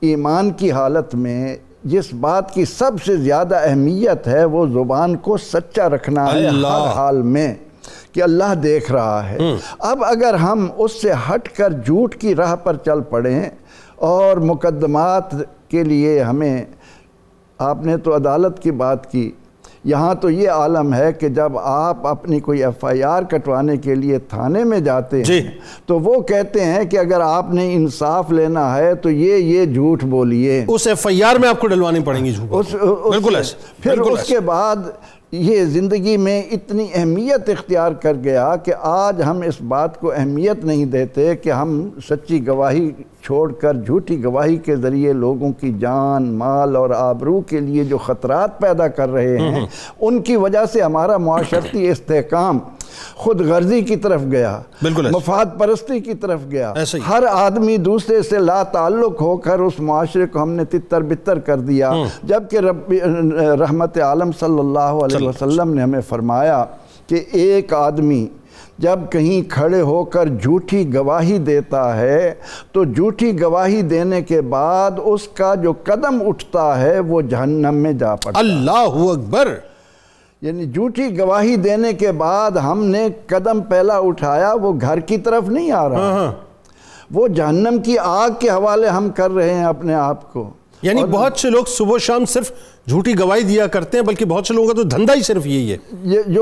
[SPEAKER 2] ایمان کی حالت میں جس بات کی سب سے زیادہ اہمیت ہے وہ زبان کو سچا رکھنا ہے ہر حال میں کہ اللہ دیکھ رہا ہے. اب اگر ہم اس سے ہٹ کر جھوٹ کی راہ پر چل پڑیں اور مقدمات کے لیے ہمیں، آپ نے تو عدالت کی بات کی، یہاں تو یہ عالم ہے کہ جب آپ اپنی کوئی ایف آئی آر کٹوانے کے لیے تھانے میں جاتے ہیں تو وہ کہتے ہیں کہ اگر آپ نے انصاف لینا ہے تو یہ جھوٹ بولیے.
[SPEAKER 1] اس ایف آئی آر میں آپ کو ڈلوانی پڑیں گی جھوٹ. بالکل ایسے.
[SPEAKER 2] پھر اس کے بعد یہ زندگی میں اتنی اہمیت اختیار کر گیا کہ آج ہم اس بات کو اہمیت نہیں دیتے کہ ہم سچی گواہی چھوڑ کر جھوٹی گواہی کے ذریعے لوگوں کی جان، مال اور آبرو کے لیے جو خطرات پیدا کر رہے ہیں ان کی وجہ سے ہمارا معاشرتی استحکام خود غرضی کی طرف گیا، مفاد پرستی کی طرف گیا. ہر آدمی دوسرے سے لا تعلق ہو کر اس معاشرے کو ہم نے تتر بتر کر دیا، جبکہ رحمت عالم صلی اللہ علیہ وسلم نے ہمیں فرمایا کہ ایک آدمی جب کہیں کھڑے ہو کر جھوٹی گواہی دیتا ہے تو جھوٹی گواہی دینے کے بعد اس کا جو قدم اٹھتا ہے وہ جہنم میں جا پڑتا ہے.
[SPEAKER 1] اللہ اکبر.
[SPEAKER 2] یعنی جھوٹی گواہی دینے کے بعد ہم نے قدم پہلا اٹھایا وہ گھر کی طرف نہیں آ رہا، وہ جہنم کی آگ کے حوالے ہم کر رہے ہیں اپنے آپ کو.
[SPEAKER 1] یعنی بہت سے لوگ صبح و شام صرف جھوٹی گواہی دیا کرتے ہیں، بلکہ بہت سے لوگوں کا تو دھندا ہی صرف یہی ہے،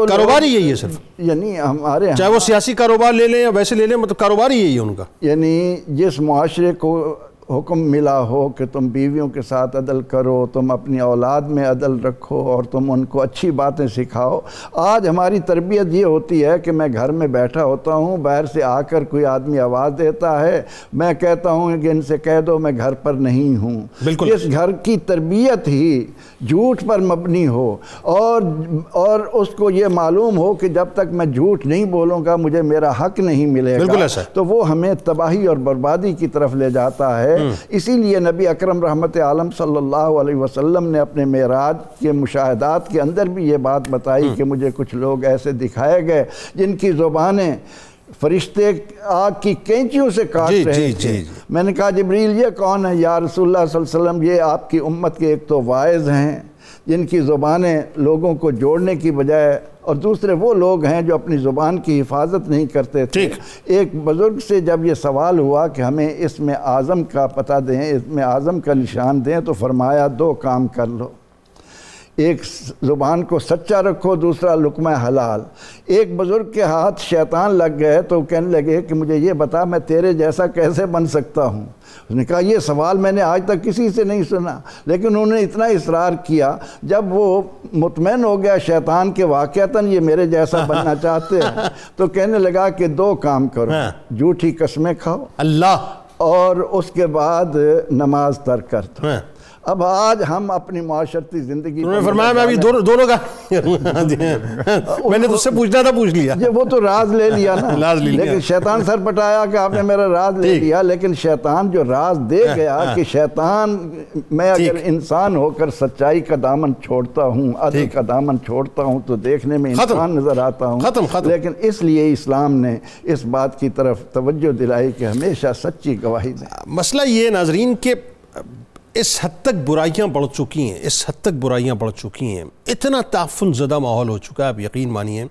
[SPEAKER 1] کاروبار ہی یہی ہے صرف.
[SPEAKER 2] یعنی ہمارے
[SPEAKER 1] چاہے وہ سیاسی کاروبار لے لیں یا ویسے لے لیں، مطلب کاروبار ہی یہی ہے ان کا.
[SPEAKER 2] یعنی جس معاشرے کو حکم ملا ہو کہ تم بیویوں کے ساتھ عدل کرو، تم اپنی اولاد میں عدل رکھو اور تم ان کو اچھی باتیں سکھاؤ. آج ہماری تربیت یہ ہوتی ہے کہ میں گھر میں بیٹھا ہوتا ہوں، باہر سے آ کر کوئی آدمی آواز دیتا ہے، میں کہتا ہوں کہ ان سے کہہ دو میں گھر پر نہیں ہوں.
[SPEAKER 1] بالکل.
[SPEAKER 2] اس گھر کی تربیت ہی جھوٹ پر مبنی ہو اور اس کو یہ معلوم ہو کہ جب تک میں جھوٹ نہیں بولوں گا مجھے میرا حق نہیں ملے گا، تو وہ ہمیں تباہی اور بربادی کی طرف لے جاتا ہے. اسی لیے نبی اکرم رحمت عالم صلی اللہ علیہ وسلم نے اپنے معراج کے مشاہدات کے اندر بھی یہ بات بتائی کہ مجھے کچھ لوگ ایسے دکھائے گئے جن کی زبانیں فرشتے آگ کی کینچیوں سے کاٹ رہے تھے. میں نے کہا جبریل یہ کون ہے یا رسول اللہ صلی اللہ علیہ وسلم؟ یہ آپ کی امت کے ایک تو واعظ ہیں جن کی زبانیں لوگوں کو جوڑنے کی بجائے، اور دوسرے وہ لوگ ہیں جو اپنی زبان کی حفاظت نہیں کرتے تھے. ایک بزرگ سے جب یہ سوال ہوا کہ ہمیں اسم اعظم کا پتہ دیں، اسم اعظم کا نشان دیں، تو فرمایا دو کام کر لو، ایک زبان کو سچا رکھو، دوسرا لقمہ حلال. ایک بزرگ کے ہاتھ شیطان لگ گئے تو کہنے لگے کہ مجھے یہ بتا میں تیرے جیسا کیسے بن سکتا ہوں. اس نے کہا یہ سوال میں نے آج تک کسی سے نہیں سنا، لیکن انہوں نے اتنا اصرار کیا. جب وہ مطمئن ہو گیا شیطان کے واقعتاً یہ میرے جیسا بننا چاہتے ہیں، تو کہنے لگا کہ دو کام کرو، جھوٹی قسمیں کھاؤ اللہ، اور اس کے بعد نماز ترک کر دو. اب آج ہم اپنی معاشرتی زندگی
[SPEAKER 1] انہوں نے فرمایا میں ابھی دونوں کا میں نے تو اس سے پوچھنا تھا، پوچھ لیا.
[SPEAKER 2] وہ تو راز لے لیا نا، لیکن شیطان سر پٹایا کہ آپ نے میرا راز لے لیا. لیکن شیطان جو راز دے گیا کہ شیطان میں اگر انسان ہو کر سچائی کا دامن چھوڑتا ہوں، عدل کا دامن چھوڑتا ہوں، تو دیکھنے میں انسان نظر آتا ہوں. لیکن اس لیے اسلام نے اس بات کی طرف توجہ دلائی کہ ہمیشہ سچی گواہی دیں.
[SPEAKER 1] مسئلہ یہ ناظرین کہ اس حد تک برائیاں بڑھ چکی ہیں، اس حد تک برائیاں بڑھ چکی ہیں، اتنا تعفن زدہ ماحول ہو چکا ہے، آپ یقین مانیے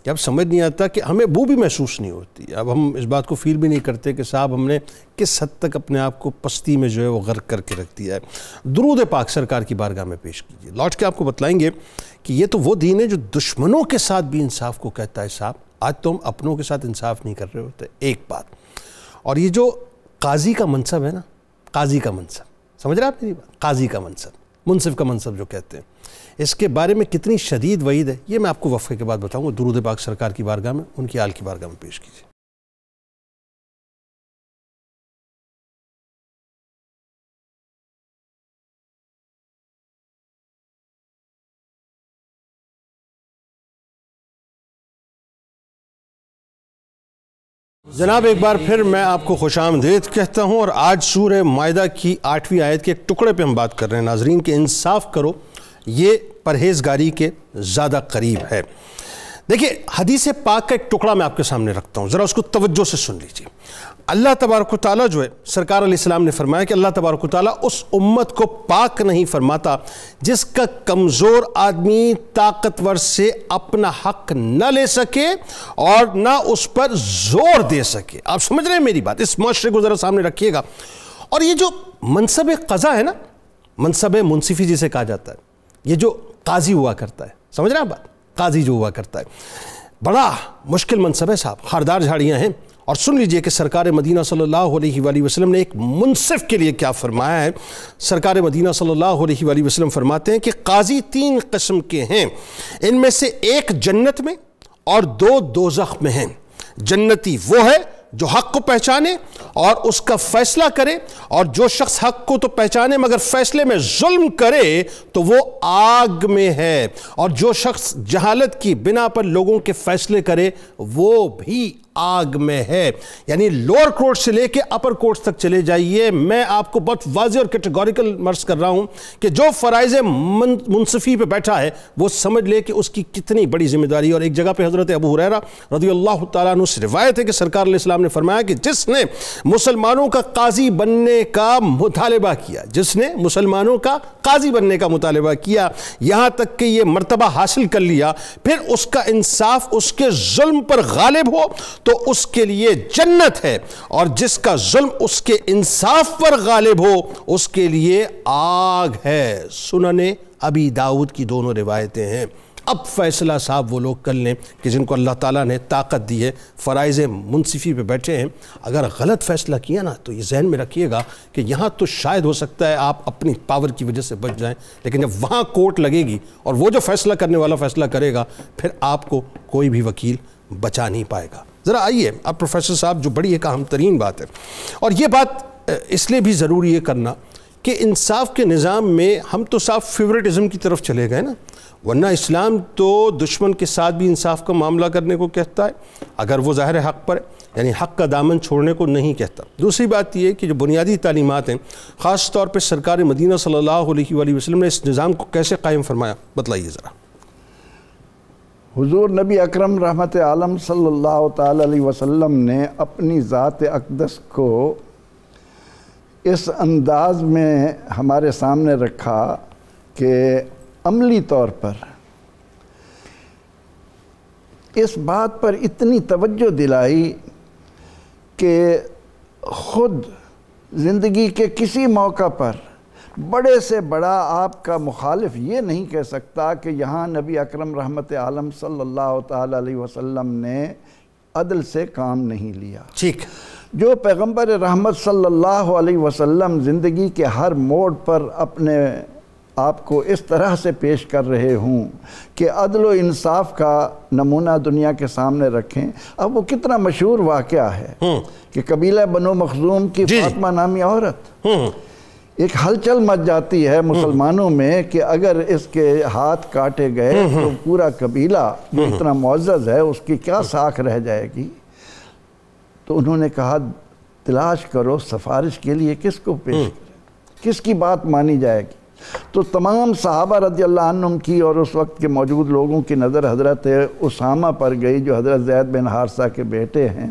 [SPEAKER 1] کہ اب سمجھ نہیں آتا کہ ہمیں بو بھی محسوس نہیں ہوتی. اب ہم اس بات کو فیل بھی نہیں کرتے کہ صاحب ہم نے کس حد تک اپنے آپ کو پستی میں جو ہے وہ غرق کر کے رکھ دیا ہے. درود پاک سرکار کی بارگاہ میں پیش کیجیے. لوٹ کے آپ کو بتلائیں گے کہ یہ تو وہ دین ہے جو دشمنوں کے ساتھ بھی انصاف کو کہتا ہے. صاحب آج تو ہم اپنوں کے ساتھ انصاف نہیں کر رہے ہوتے. ایک بات، اور یہ جو قاضی کا منصب ہے نا، قاضی کا منصب، سمجھ رہے آپ میری بات؟ قاضی کا منصب، منصف کا منصب جو کہتے ہیں، اس کے بارے میں کتنی شدید وعید ہے یہ میں آپ کو وقفے کے بعد بتاؤں گا. درود پاک سرکار کی بارگاہ میں، ان کی آل کی بارگاہ میں پیش کیجیے. جناب ایک بار پھر میں آپ کو خوش آمدید کہتا ہوں، اور آج سورہ مائدہ کی 8ویں آیت کے ایک ٹکڑے پہ ہم بات کر رہے ہیں ناظرین کہ انصاف کرو یہ پرہیزگاری کے زیادہ قریب ہے. دیکھیں حدیث پاک کا ایک ٹکڑا میں آپ کے سامنے رکھتا ہوں، ذرا اس کو توجہ سے سن لیجیے. اللہ تبارک و تعالیٰ جو ہے، سرکار علیہ السلام نے فرمایا کہ اللہ تبارک و تعالیٰ اس امت کو پاک نہیں فرماتا جس کا کمزور آدمی طاقتور سے اپنا حق نہ لے سکے اور نہ اس پر زور دے سکے. آپ سمجھ رہے ہیں میری بات؟ اس معاشرے کو ذرا سامنے رکھیے گا. اور یہ جو منصب قضا ہے نا، منصب منصفی جسے کہا جاتا ہے، یہ جو قاضی ہوا کرتا ہے، سمجھ رہے ہیں بات؟ قاضی جو ہوا کرتا ہے بڑا مشکل منصب ہے صاحب، خاردار جھاڑیاں ہیں. اور سن لیجئے کہ سرکار مدینہ صلی اللہ علیہ وآلہ وسلم نے ایک منصف کے لیے کیا فرمایا ہے. سرکار مدینہ صلی اللہ علیہ وآلہ وسلم فرماتے ہیں کہ قاضی 3 قسم کے ہیں، ان میں سے ایک جنت میں اور 2 دوزخ میں ہیں. جنتی وہ ہے جو حق کو پہچانے اور اس کا فیصلہ کرے، اور جو شخص حق کو تو پہچانے مگر فیصلے میں ظلم کرے تو وہ آگ میں ہے، اور جو شخص جہالت کی بنا پر لوگوں کے فیصلے کرے وہ بھی آگ میں ہے. یعنی لوور کورٹ سے لے کے اپر کورٹ تک چلے جائیے. میں آپ کو بہت واضح اور کیٹیگوریکل مرض کر رہا ہوں کہ جو فرائض منصفی پہ بیٹھا ہے وہ سمجھ لے کہ اس کی کتنی بڑی ذمہ داری ہے. اور ایک جگہ پہ حضرت ابو ہریرہ رضی اللہ تعالیٰ عنہ سے روایت ہے کہ سرکار علیہ السلام نے فرمایا کہ جس نے مسلمانوں کا قاضی بننے کا مطالبہ کیا، جس نے مسلمانوں کا قاضی بننے کا مطالبہ کیا، یہاں تک کہ یہ مرتبہ حاصل کر لیا، پھر اس کا انصاف اس کے ظلم پر غالب ہو تو اس کے لیے جنت ہے، اور جس کا ظلم اس کے انصاف پر غالب ہو اس کے لیے آگ ہے۔ سنن ابی داؤد کی دونوں روایتیں ہیں۔ اب فیصلہ صاحب وہ لوگ کر لیں کہ جن کو اللہ تعالیٰ نے طاقت دی ہے، فرائض منصفی پہ بیٹھے ہیں، اگر غلط فیصلہ کیا نا تو یہ ذہن میں رکھیے گا کہ یہاں تو شاید ہو سکتا ہے آپ اپنی پاور کی وجہ سے بچ جائیں، لیکن جب وہاں کورٹ لگے گی اور وہ جو فیصلہ کرنے والا فیصلہ کرے گا، پھر آپ کو کوئی بھی وکیل بچا نہیں پائے گا۔ ذرا آئیے اب پروفیسر صاحب، جو بڑی ایک اہم ترین بات ہے، اور یہ بات اس لیے بھی ضروری ہے کرنا کہ انصاف کے نظام میں ہم تو صاف فیورٹزم کی طرف چلے گئے نا، ورنہ اسلام تو دشمن کے ساتھ بھی انصاف کا معاملہ کرنے کو کہتا ہے اگر وہ ظاہر حق پر ہے، یعنی حق کا دامن چھوڑنے کو نہیں کہتا۔ دوسری بات یہ ہے کہ جو بنیادی تعلیمات ہیں، خاص طور پہ سرکار مدینہ صلی اللہ علیہ وآلہ وسلم نے اس نظام کو کیسے قائم فرمایا، بتلائیے ذرا۔
[SPEAKER 2] حضور نبی اکرم رحمت عالم صلی اللہ تعالی علیہ وسلم نے اپنی ذات اقدس کو اس انداز میں ہمارے سامنے رکھا کہ عملی طور پر اس بات پر اتنی توجہ دلائی کہ خود زندگی کے کسی موقع پر بڑے سے بڑا آپ کا مخالف یہ نہیں کہہ سکتا کہ یہاں نبی اکرم رحمت عالم صلی اللہ تعالی علیہ وسلم نے عدل سے کام نہیں لیا۔
[SPEAKER 1] ٹھیک،
[SPEAKER 2] جو پیغمبر رحمت صلی اللہ علیہ وسلم زندگی کے ہر موڑ پر اپنے آپ کو اس طرح سے پیش کر رہے ہوں کہ عدل و انصاف کا نمونہ دنیا کے سامنے رکھیں۔ اب وہ کتنا مشہور واقعہ ہے کہ قبیلہ بنو مخزوم کی فاطمہ نامی عورت، ایک ہلچل مچ جاتی ہے مسلمانوں میں کہ اگر اس کے ہاتھ کاٹے گئے تو پورا قبیلہ جو اتنا معزز ہے اس کی کیا ساکھ رہ جائے گی۔ تو انہوں نے کہا تلاش کرو سفارش کے لیے کس کو پیش کریں، کس کی بات مانی جائے گی۔ تو تمام صحابہ رضی اللہ عنہم کی اور اس وقت کے موجود لوگوں کی نظر حضرت اسامہ پر گئی جو حضرت زید بن حارثہ کے بیٹے ہیں۔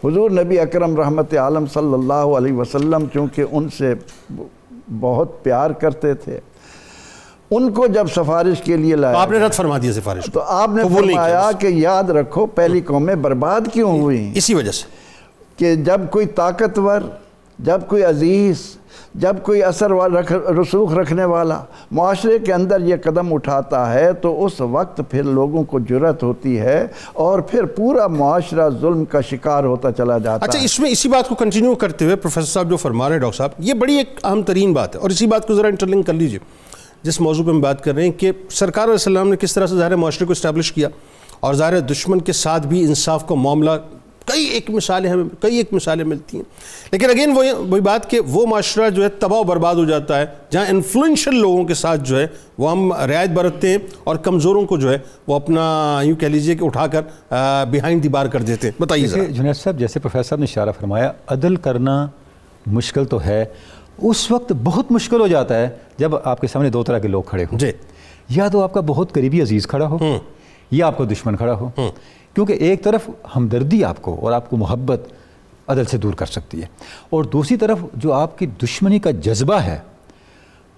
[SPEAKER 2] حضور نبی اکرم رحمت عالم صلی اللہ علیہ وسلم چونکہ ان سے بہت پیار کرتے تھے، ان کو جب سفارش کے لیے لایا
[SPEAKER 1] آپ نے رد فرما دیا سفارش،
[SPEAKER 2] تو آپ نے فرمایا کہ یاد رکھو پہلی قومیں برباد کیوں ہوئی،
[SPEAKER 1] اسی وجہ سے
[SPEAKER 2] کہ جب کوئی طاقتور، جب کوئی عزیز، جب کوئی اثر رسوخ رکھنے والا معاشرے کے اندر یہ قدم اٹھاتا ہے تو اس وقت پھر لوگوں کو جرأت ہوتی ہے اور پھر پورا معاشرہ ظلم کا شکار ہوتا چلا جاتا ہے۔
[SPEAKER 1] اچھا، اس میں اسی بات کو کنٹینیو کرتے ہوئے پروفیسر صاحب جو فرما رہے ہیں ڈاکٹر صاحب، یہ بڑی ایک اہم ترین بات ہے، اور اسی بات کو ذرا انٹرلنک کر لیجئے جس موضوع پہ ہم بات کر رہے ہیں کہ سرکار علیہ السلام نے کس طرح سے ظاہر معاشرے کو اسٹیبلش کیا، اور ظاہر دشمن کے ساتھ بھی انصاف کا معاملہ کئی ایک مثالیں ملتی ہیں، لیکن اگین وہی بات کہ وہ معاشرہ جو ہے تباہ و برباد ہو جاتا ہے جہاں انفلوئنشل لوگوں کے ساتھ جو ہے وہ ہم رعایت برتتے ہیں اور کمزوروں کو جو ہے وہ اپنا یوں کہہ لیجئے کہ اٹھا کر بیہائنڈ دی بار کر دیتے ہیں۔ بتائیے ذرا۔
[SPEAKER 3] جنید صاحب، جیسے پروفیسر صاحب نے اشارہ فرمایا، عدل کرنا مشکل تو ہے، اس وقت بہت مشکل ہو جاتا ہے جب آپ کے سامنے دو طرح کے لوگ کھڑے ہوں،
[SPEAKER 1] جی،
[SPEAKER 3] یا تو آپ کا بہت قریبی عزیز کھڑا ہو یا آپ کا دشمن کھڑا ہو، کیونکہ ایک طرف ہمدردی آپ کو اور آپ کو محبت عدل سے دور کر سکتی ہے، اور دوسری طرف جو آپ کی دشمنی کا جذبہ ہے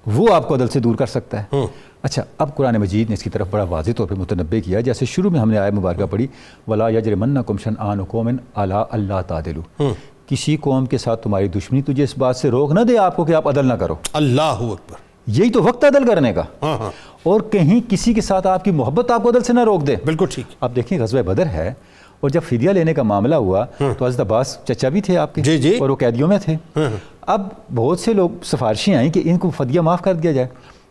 [SPEAKER 3] وہ آپ کو عدل سے دور کر سکتا ہے۔ اچھا، اب قرآن مجید نے اس کی طرف بڑا واضح طور پہ متنبہ کیا، جیسے شروع میں ہم نے آیت مبارکہ پڑھی وَلَا يَجْرِمَنَّكُمْ شَنْآنُ قَوْمٍ عَلَىٰ أَلَّا تَعْدِلُوا، کسی قوم کے ساتھ تمہاری دشمنی تجھے اس بات سے روک نہ دے آپ کو کہ آپ عدل نہ کرو۔
[SPEAKER 1] اللہ اکبر،
[SPEAKER 3] یہی تو وقت عدل کرنے کا، اور کہیں کسی کے ساتھ آپ کی محبت آپ کو عدل سے نہ روک دے۔
[SPEAKER 1] بالکل ٹھیک۔
[SPEAKER 3] آپ دیکھیں غزوہ بدر ہے، اور جب فدیہ لینے کا معاملہ ہوا تو حضرت عباس چچا بھی تھے آپ کے،
[SPEAKER 1] جی
[SPEAKER 3] اور وہ قیدیوں میں تھے۔ اب بہت سے لوگ سفارشیں آئیں کہ ان کو فدیہ معاف کر دیا جائے۔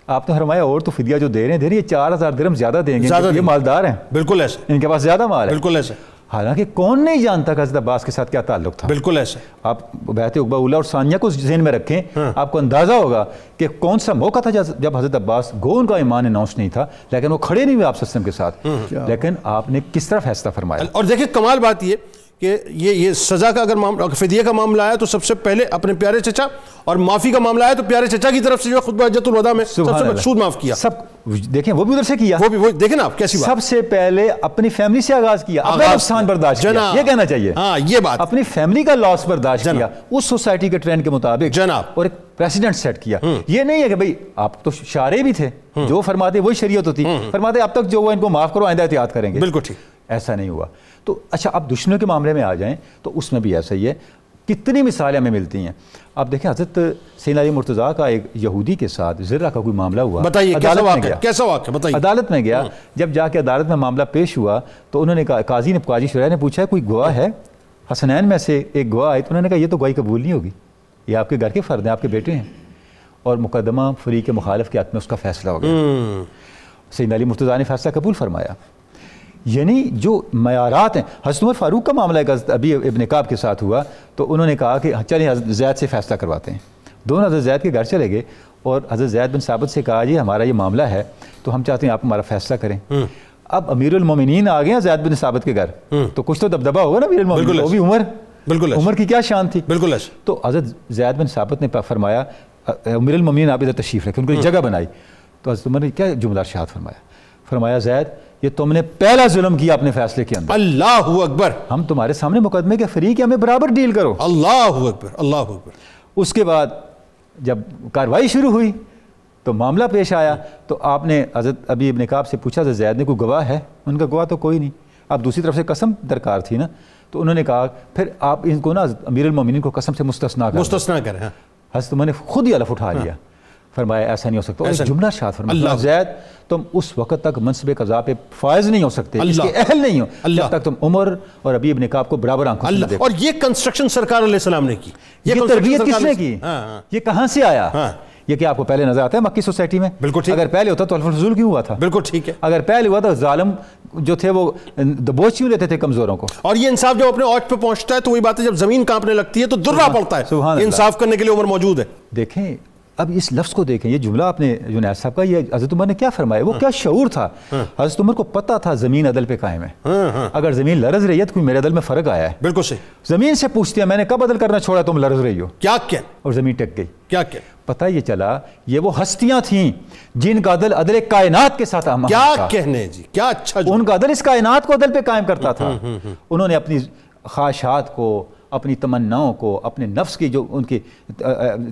[SPEAKER 3] آپ نے فرمایا اور تو فدیہ جو دے رہے ہیں یہ 4000 درہم زیادہ دیں گے، یہ مالدار ہیں،
[SPEAKER 1] بالکل ایسے،
[SPEAKER 3] ان کے پاس زیادہ مال ہے،
[SPEAKER 1] بالکل ایسے،
[SPEAKER 3] حالانکہ کون نہیں جانتا کہ حضرت عباس کے ساتھ کیا تعلق تھا۔
[SPEAKER 1] بالکل ایسے۔
[SPEAKER 3] آپ بیعت عقبہ اولیٰ اور ثانیہ کو ذہن میں رکھیں، آپ کو اندازہ ہوگا کہ کون سا موقع تھا جب حضرت عباس گو ان کا ایمان اناؤنس نہیں تھا لیکن وہ کھڑے نہیں ہوئے آپ صلی اللہ علیہ وسلم کے ساتھ، لیکن آپ نے کس طرح فیصلہ فرمایا۔
[SPEAKER 1] اور دیکھیں کمال بات یہ کہ یہ سزا کا اگر فدیہ کا معاملہ آیا تو سب سے پہلے اپنے پیارے چچا، اور معافی کا معاملہ آیا تو پیارے چچا کی طرف سے جو خطبہ حجۃ الوداع میں سب سے پہلے سود معاف کیا۔
[SPEAKER 3] سب دیکھیں وہ بھی ادھر سے کیا،
[SPEAKER 1] وہ دیکھیں نا آپ کیسی بات،
[SPEAKER 3] سب سے پہلے اپنی فیملی سے آغاز کیا، اپنا نقصان برداشت کیا، یہ کہنا چاہیے،
[SPEAKER 1] ہاں یہ بات،
[SPEAKER 3] اپنی فیملی کا لاس برداشت کیا اس سوسائٹی کے ٹرینڈ کے مطابق
[SPEAKER 1] جناب،
[SPEAKER 3] اور ایک پریسیڈنٹ سیٹ کیا۔ یہ نہیں ہے کہ بھئی آپ تو شارع بھی تھے، جو فرماتے وہی شریعت ہوتی، فرماتے اب تک جو وہ ان کو معاف کرو آئندہ احتیاط کریں گے۔
[SPEAKER 1] بالکل ٹھیک۔
[SPEAKER 3] ایسا نہیں ہوا. تو اچھا اب دشمنوں کے معاملے میں آ جائیں تو اس میں بھی ایسا ہی ہے. کتنی مثالیں ہمیں ملتی ہیں. آپ دیکھیں حضرت سیدنا علی مرتضیٰ کا ایک یہودی کے ساتھ زرہ کا کوئی معاملہ ہوا.
[SPEAKER 1] بتائیے کیسا واقعہ بتائیے.
[SPEAKER 3] عدالت میں گیا. جب جا کے عدالت میں معاملہ پیش ہوا تو انہوں نے کہا, قاضی شرح نے پوچھا کوئی گواہ ہے؟ حسنین میں سے ایک گواہ آئے تو انہوں نے کہا یہ تو گواہی قبول نہیں ہوگی, یہ آپ کے گھر کے فرد ہیں, آپ کے بیٹے ہیں. اور مقدمہ فریق مخالف کے حق میں اس کا فیصلہ ہو گیا. سیدنا علی مرتضیٰ نے فیصلہ قبول فرمایا. یعنی جو معیارات ہیں. حضرت عمر فاروق کا معاملہ ایک ابھی ابن کعب کے ساتھ ہوا تو انہوں نے کہا کہ چلیں حضرت زید سے فیصلہ کرواتے ہیں. دونوں حضرت زید کے گھر چلے گئے اور حضرت زید بن ثابت سے کہا جی ہمارا یہ معاملہ ہے تو ہم چاہتے ہیں آپ ہمارا فیصلہ کریں. اب امیر المومنین آ گئے ہیں زید بن ثابت کے گھر تو کچھ تو دبدبہ ہوگا نا امیر المومنین, وہ بھی عمر کی کیا شان تھی.
[SPEAKER 1] بالکل.
[SPEAKER 3] تو حضرت زید بن ثابت نے فرمایا امیر المومنین آپ ادھر تشریف رکھیں, ان کو ایک جگہ بنائی. تو حضرت عمر نے کیا جملہ ارشاد فرمایا زید یہ تم نے پہلا ظلم کیا اپنے فیصلے کے اندر.
[SPEAKER 1] اللہ اکبر.
[SPEAKER 3] ہم تمہارے سامنے مقدمے کے فریق ہیں, ہمیں برابر ڈیل کرو.
[SPEAKER 1] اللہ اکبر اللہ اکبر.
[SPEAKER 3] اس کے بعد جب کارروائی شروع ہوئی تو معاملہ پیش آیا تو آپ نے حضرت ابی ابن کعب سے پوچھا حضرت زید نے کوئی گواہ ہے؟ ان کا گواہ تو کوئی نہیں. اب دوسری طرف سے قسم درکار تھی نا, تو انہوں نے کہا پھر آپ ان کو نا امیر المومنین کو قسم سے مستثنا کریں. حضرت عمر نے خود ہی الف اٹھا لیا, فرمایا ایسا نہیں ہو سکتا. اور ایک جملہ ارشاد فرمایا زید تم اس وقت تک منصب قضا پہ فائز نہیں ہو سکتے, اس کے اہل نہیں ہو جب تک تم عمر اور ابی ابن کعب کو برابر آنکھوں سے دیکھو.
[SPEAKER 1] اور یہ کنسٹرکشن سرکار علیہ السلام نے کی,
[SPEAKER 3] یہ تربیت کس نے کی, یہ کہاں سے آیا؟ یہ کہ آپ کو پہلے نظر آتا ہے مکی سوسائٹی میں.
[SPEAKER 1] بالکل ٹھیک.
[SPEAKER 3] اگر پہلے ہوتا تو الف الفضول کیوں ہوا تھا؟
[SPEAKER 1] بالکل ٹھیک ہے.
[SPEAKER 3] اگر پہلے ہوا تو ظالم جو تھے وہ دبوچ کیوں لیتے تھے کمزوروں کو؟
[SPEAKER 1] اور یہ انصاف جب اپنے اوج پہ پہنچتا ہے تو وہی بات ہے جب زمین کانپنے لگتی ہے تو درہ پڑتا ہے. انصاف کرنے کے لیے عمر موجود ہے.
[SPEAKER 3] دیکھیں اب اس لفظ کو دیکھیں, یہ جملہ آپ نے جنید صاحب کا, یہ حضرت عمر نے کیا فرمایا, وہ کیا شعور تھا. حضرت عمر کو پتہ تھا زمین عدل پہ قائم ہے. اگر زمین لرز رہی ہے تو کوئی میرے عدل میں فرق آیا ہے.
[SPEAKER 1] بالکل صحیح.
[SPEAKER 3] زمین سے پوچھتے ہیں میں نے کب عدل کرنا چھوڑا تم لرز رہی ہو,
[SPEAKER 1] کیا
[SPEAKER 3] اور زمین ٹک گئی.
[SPEAKER 1] کیا
[SPEAKER 3] پتہ یہ چلا یہ وہ ہستیاں تھیں جن کا عدل عدل کائنات کے ساتھ
[SPEAKER 1] کیا کہنے جی, کیا اچھا
[SPEAKER 3] ان کا عدل اس کائنات کو عدل پہ قائم کرتا تھا. انہوں نے اپنی خواہشات کو, اپنی تمناؤں کو, اپنے نفس کی جو ان کے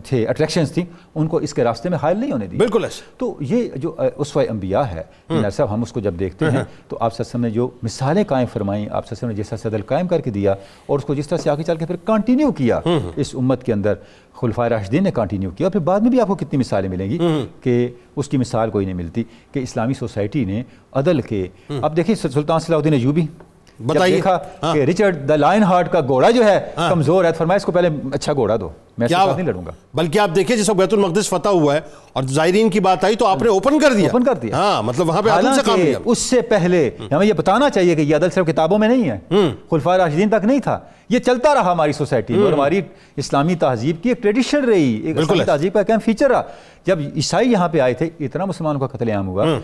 [SPEAKER 3] تھے اٹریکشنز تھیں ان کو اس کے راستے میں حائل نہیں ہونے دی.
[SPEAKER 1] بالکل.
[SPEAKER 3] تو یہ جو اسوہ انبیاء ہے صاحب, ہم اس کو جب دیکھتے ہیں تو آپ صلی اللہ علیہ وسلم نے جو مثالیں قائم فرمائیں, آپ صلی اللہ علیہ وسلم نے جس طرح سے عدل قائم کر کے دیا اور اس کو جس طرح سے آگے چل کے پھر کنٹینیو کیا اس امت کے اندر, خلفائے راشدین نے کنٹینیو کیا. اور پھر بعد میں بھی آپ کو کتنی مثالیں ملیں گی کہ اس کی مثال کوئی نہیں ملتی کہ اسلامی سوسائٹی نے عدل کے. اب دیکھیں سلطان صلاح الدین ایوبی بتائیے دیکھا کہ ریچرڈ دا لائن ہارٹ کا گھوڑا جو ہے کمزور ہے, فرمایا اس کو پہلے اچھا گھوڑا دو, میں اس کے ساتھ نہیں لڑوں گا.
[SPEAKER 1] بلکہ آپ دیکھیں جس وقت بیت المقدس فتح ہوا ہے اور زائرین کی بات آئی تو آپ نے اوپن کر دیا. ہاں مطلب وہاں پہ عدل سے کام لیا.
[SPEAKER 3] اس سے پہلے ہمیں یہ بتانا چاہیے کہ یہ عدل صرف کتابوں میں نہیں ہے, خلفائے راشدین تک نہیں تھا, یہ چلتا رہا ہماری سوسائٹی میں اور ہماری اسلامی تہذیب کی ایک ٹریڈیشن رہی, ایک اسلامی تہذیب کا ایک اہم فیچر رہا. جب عیسائی یہاں پہ آئے تھے اتنا مسلمانوں کا قتل عام ہوا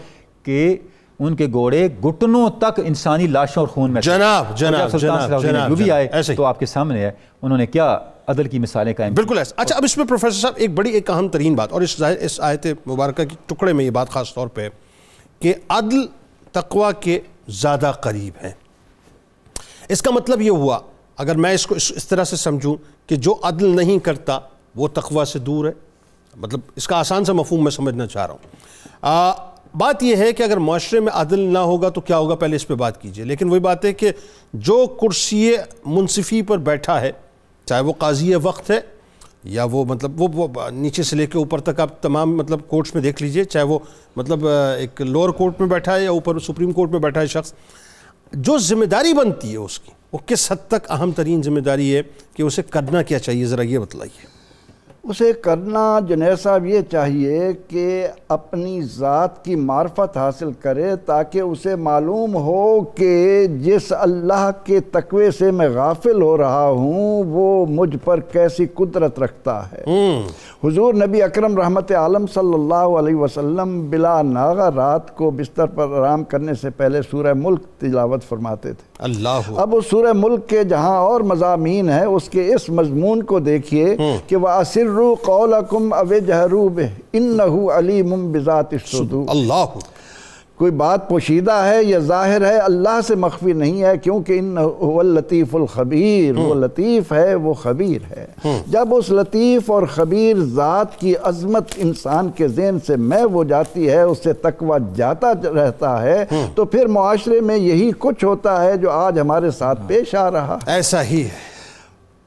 [SPEAKER 3] کہ ان کے گھوڑے گھٹنوں تک انسانی لاشوں اور خون میں.
[SPEAKER 1] جناب
[SPEAKER 3] جو بھی آئے تو آپ کے سامنے ہے انہوں نے کیا عدل کی مثالیں قائم.
[SPEAKER 1] بالکل ایسا. اچھا اب اس میں پروفیسر صاحب ایک بڑی ایک اہم ترین بات, اور اس آیت مبارکہ کی ٹکڑے میں یہ بات خاص طور پہ کہ عدل تقوی کے زیادہ قریب ہے. اس کا مطلب یہ ہوا, اگر میں اس کو اس طرح سے سمجھوں کہ جو عدل نہیں کرتا وہ تقوی سے دور ہے, مطلب اس کا آسان سا مفہوم میں سمجھنا چاہ رہا ہوں. بات یہ ہے کہ اگر معاشرے میں عدل نہ ہوگا تو کیا ہوگا, پہلے اس پہ بات کیجئے. لیکن وہی بات ہے کہ جو کرسی منصفی پر بیٹھا ہے, چاہے وہ قاضی وقت ہے یا وہ مطلب وہ نیچے سے لے کے اوپر تک آپ تمام مطلب کورٹس میں دیکھ لیجئے, چاہے وہ مطلب ایک لوور کورٹ میں بیٹھا ہے یا اوپر سپریم کورٹ میں بیٹھا ہے شخص, جو ذمہ داری بنتی ہے اس کی وہ کس حد تک اہم ترین ذمہ داری ہے کہ اسے کرنا کیا چاہیے, ذرا یہ بتلائیے.
[SPEAKER 2] اسے کرنا جنید صاحب یہ چاہیے کہ اپنی ذات کی معرفت حاصل کرے تاکہ اسے معلوم ہو کہ جس اللہ کے تقوی سے میں غافل ہو رہا ہوں وہ مجھ پر کیسی قدرت رکھتا ہے. حضور نبی اکرم رحمت عالم صلی اللہ علیہ وسلم بلا ناغہ رات کو بستر پر آرام کرنے سے پہلے سورہ ملک تلاوت فرماتے تھے. اب اس سورہ ملک کے جہاں اور مضامین ہیں اس کے اس مضمون کو دیکھیے کہ وَأَسِرُّوا قَوْلَكُمْ أَوِ اجْهَرُوا بِهِ إِنَّهُ عَلِيمٌ بِذَاتِ الصُّدُورِ.
[SPEAKER 1] اللہ
[SPEAKER 2] کوئی بات پوشیدہ ہے یا ظاہر ہے اللہ سے مخفی نہیں ہے، کیونکہ انہ اللطیف الخبیر، وہ لطیف ہے، وہ خبیر ہے۔ جب اس لطیف اور خبیر ذات کی عظمت انسان کے ذہن سے محو ہو جاتی ہے، اس سے تقویٰ جاتا رہتا ہے، تو پھر معاشرے میں یہی کچھ ہوتا ہے جو آج ہمارے ساتھ پیش آ رہا۔
[SPEAKER 1] ایسا ہی ہے۔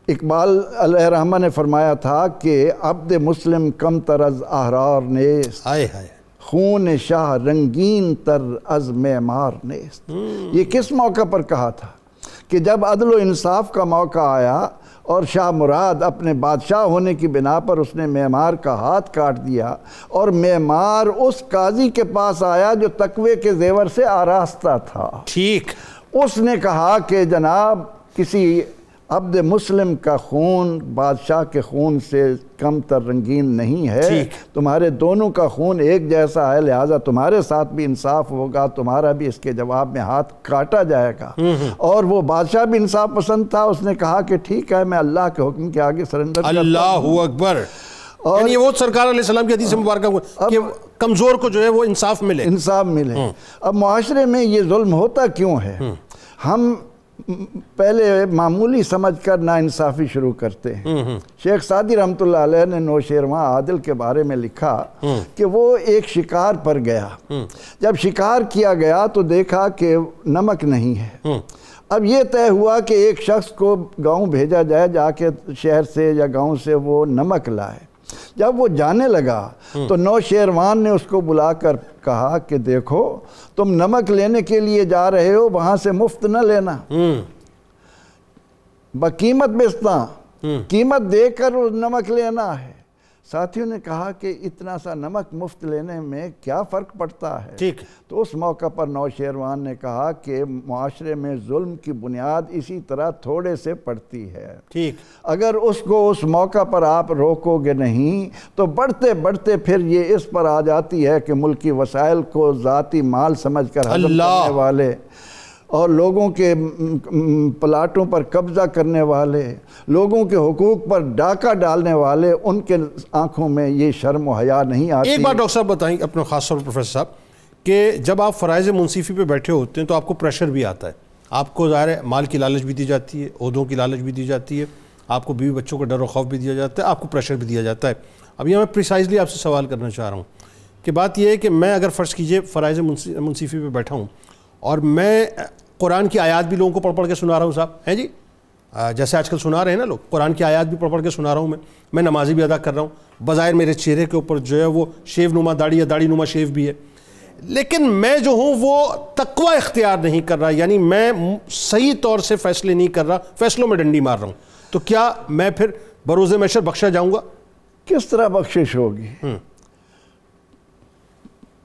[SPEAKER 2] اقبال علیہ رحمہ نے فرمایا تھا کہ عبد مسلم کم تر از احرار نیست،
[SPEAKER 1] ہائے ہائے،
[SPEAKER 2] خون شاہ رنگین تر از معمار نیست۔ یہ کس موقع پر کہا تھا؟ کہ جب عدل و انصاف کا موقع آیا اور شاہ مراد اپنے بادشاہ ہونے کی بنا پر اس نے معمار کا ہاتھ کاٹ دیا، اور معمار اس قاضی کے پاس آیا جو تقوی کے زیور سے آراستہ تھا۔
[SPEAKER 1] ٹھیک۔
[SPEAKER 2] اس نے کہا کہ جناب کسی عبد مسلم کا خون بادشاہ کے خون سے کم تر رنگین نہیں ہے، تمہارے دونوں کا خون ایک جیسا ہے، لہٰذا تمہارے ساتھ بھی انصاف ہوگا، تمہارا بھی اس کے جواب میں ہاتھ کاٹا جائے گا۔ اور وہ بادشاہ بھی انصاف پسند تھا، اس نے کہا کہ ٹھیک ہے، میں اللہ کے حکم کے آگے سرنڈر کرتا ہوں۔
[SPEAKER 1] اللہ اکبر۔ یعنی یہ وہ سرکار علیہ السلام کی حدیث مبارکہ کہ کمزور کو جو ہے وہ انصاف ملے، انصاف
[SPEAKER 2] ملے۔ اب معاشرے میں یہ ظلم ہوتا کیوں ہے؟ ہم پہلے معمولی سمجھ کر ناانصافی شروع کرتے ہیں۔ شیخ سعدی رحمۃ اللہ علیہ نے نوشیروان عادل کے بارے میں لکھا کہ وہ ایک شکار پر گیا، جب شکار کیا گیا تو دیکھا کہ نمک نہیں ہے۔ اب یہ طے ہوا کہ ایک شخص کو گاؤں بھیجا جائے، جا کے شہر سے یا گاؤں سے وہ نمک لائے۔ جب وہ جانے لگا تو نوشیروان نے اس کو بلا کر کہا کہ دیکھو تم نمک لینے کے لیے جا رہے ہو، وہاں سے مفت نہ لینا، بقیمت بیچنا، قیمت دے کر نمک لینا ہے۔ ساتھیوں نے کہا کہ اتنا سا نمک مفت لینے میں کیا فرق پڑتا ہے؟ تو اس موقع پر نوشیروان نے کہا کہ معاشرے میں ظلم کی بنیاد اسی طرح تھوڑے سے پڑتی ہے، اگر اس کو اس موقع پر آپ روکو گے نہیں تو بڑھتے بڑھتے پھر یہ اس پر آ جاتی ہے کہ ملکی وسائل کو ذاتی مال سمجھ کر ہضم کرنے والے اور لوگوں کے پلاٹوں پر قبضہ کرنے والے، لوگوں کے حقوق پر ڈاکہ ڈالنے والے، ان کے آنکھوں میں یہ شرم و حیا نہیں آتی۔
[SPEAKER 1] ایک بات ڈاکٹر صاحب بتائیں اپنے خاص طور پر پروفیسر صاحب، کہ جب آپ فرائض منصفی پہ بیٹھے ہوتے ہیں تو آپ کو پریشر بھی آتا ہے، آپ کو ظاہر ہے مال کی لالچ بھی دی جاتی ہے، عہدوں کی لالچ بھی دی جاتی ہے، آپ کو بیوی بچوں کا ڈر و خوف بھی دیا جاتا ہے، آپ کو پریشر بھی دیا جاتا ہے۔ اب یہ میں پریسائزلی آپ سے سوال کرنا چاہ رہا ہوں کہ بات یہ ہے کہ میں اگر فرض کیجئے فرائض منصفی پہ بیٹھا ہوں اور میں قرآن کی آیات بھی لوگوں کو پڑھ پڑھ کے سنا رہا ہوں صاحب، ہیں جی جیسے آج کل سنا رہے ہیں نا لوگ، قرآن کی آیات بھی پڑھ پڑھ کے سنا رہا ہوں، میں نمازی بھی ادا کر رہا ہوں، بظاہر میرے چہرے کے اوپر جو ہے وہ شیو نما داڑھی یا داڑھی نما شیو بھی ہے، لیکن میں جو ہوں وہ تقوی اختیار نہیں کر رہا، یعنی میں صحیح طور سے فیصلے نہیں کر رہا، فیصلوں میں ڈنڈی مار رہا ہوں، تو کیا میں پھر بروز محشر بخشا جاؤں گا؟
[SPEAKER 2] کس طرح بخشش ہوگی؟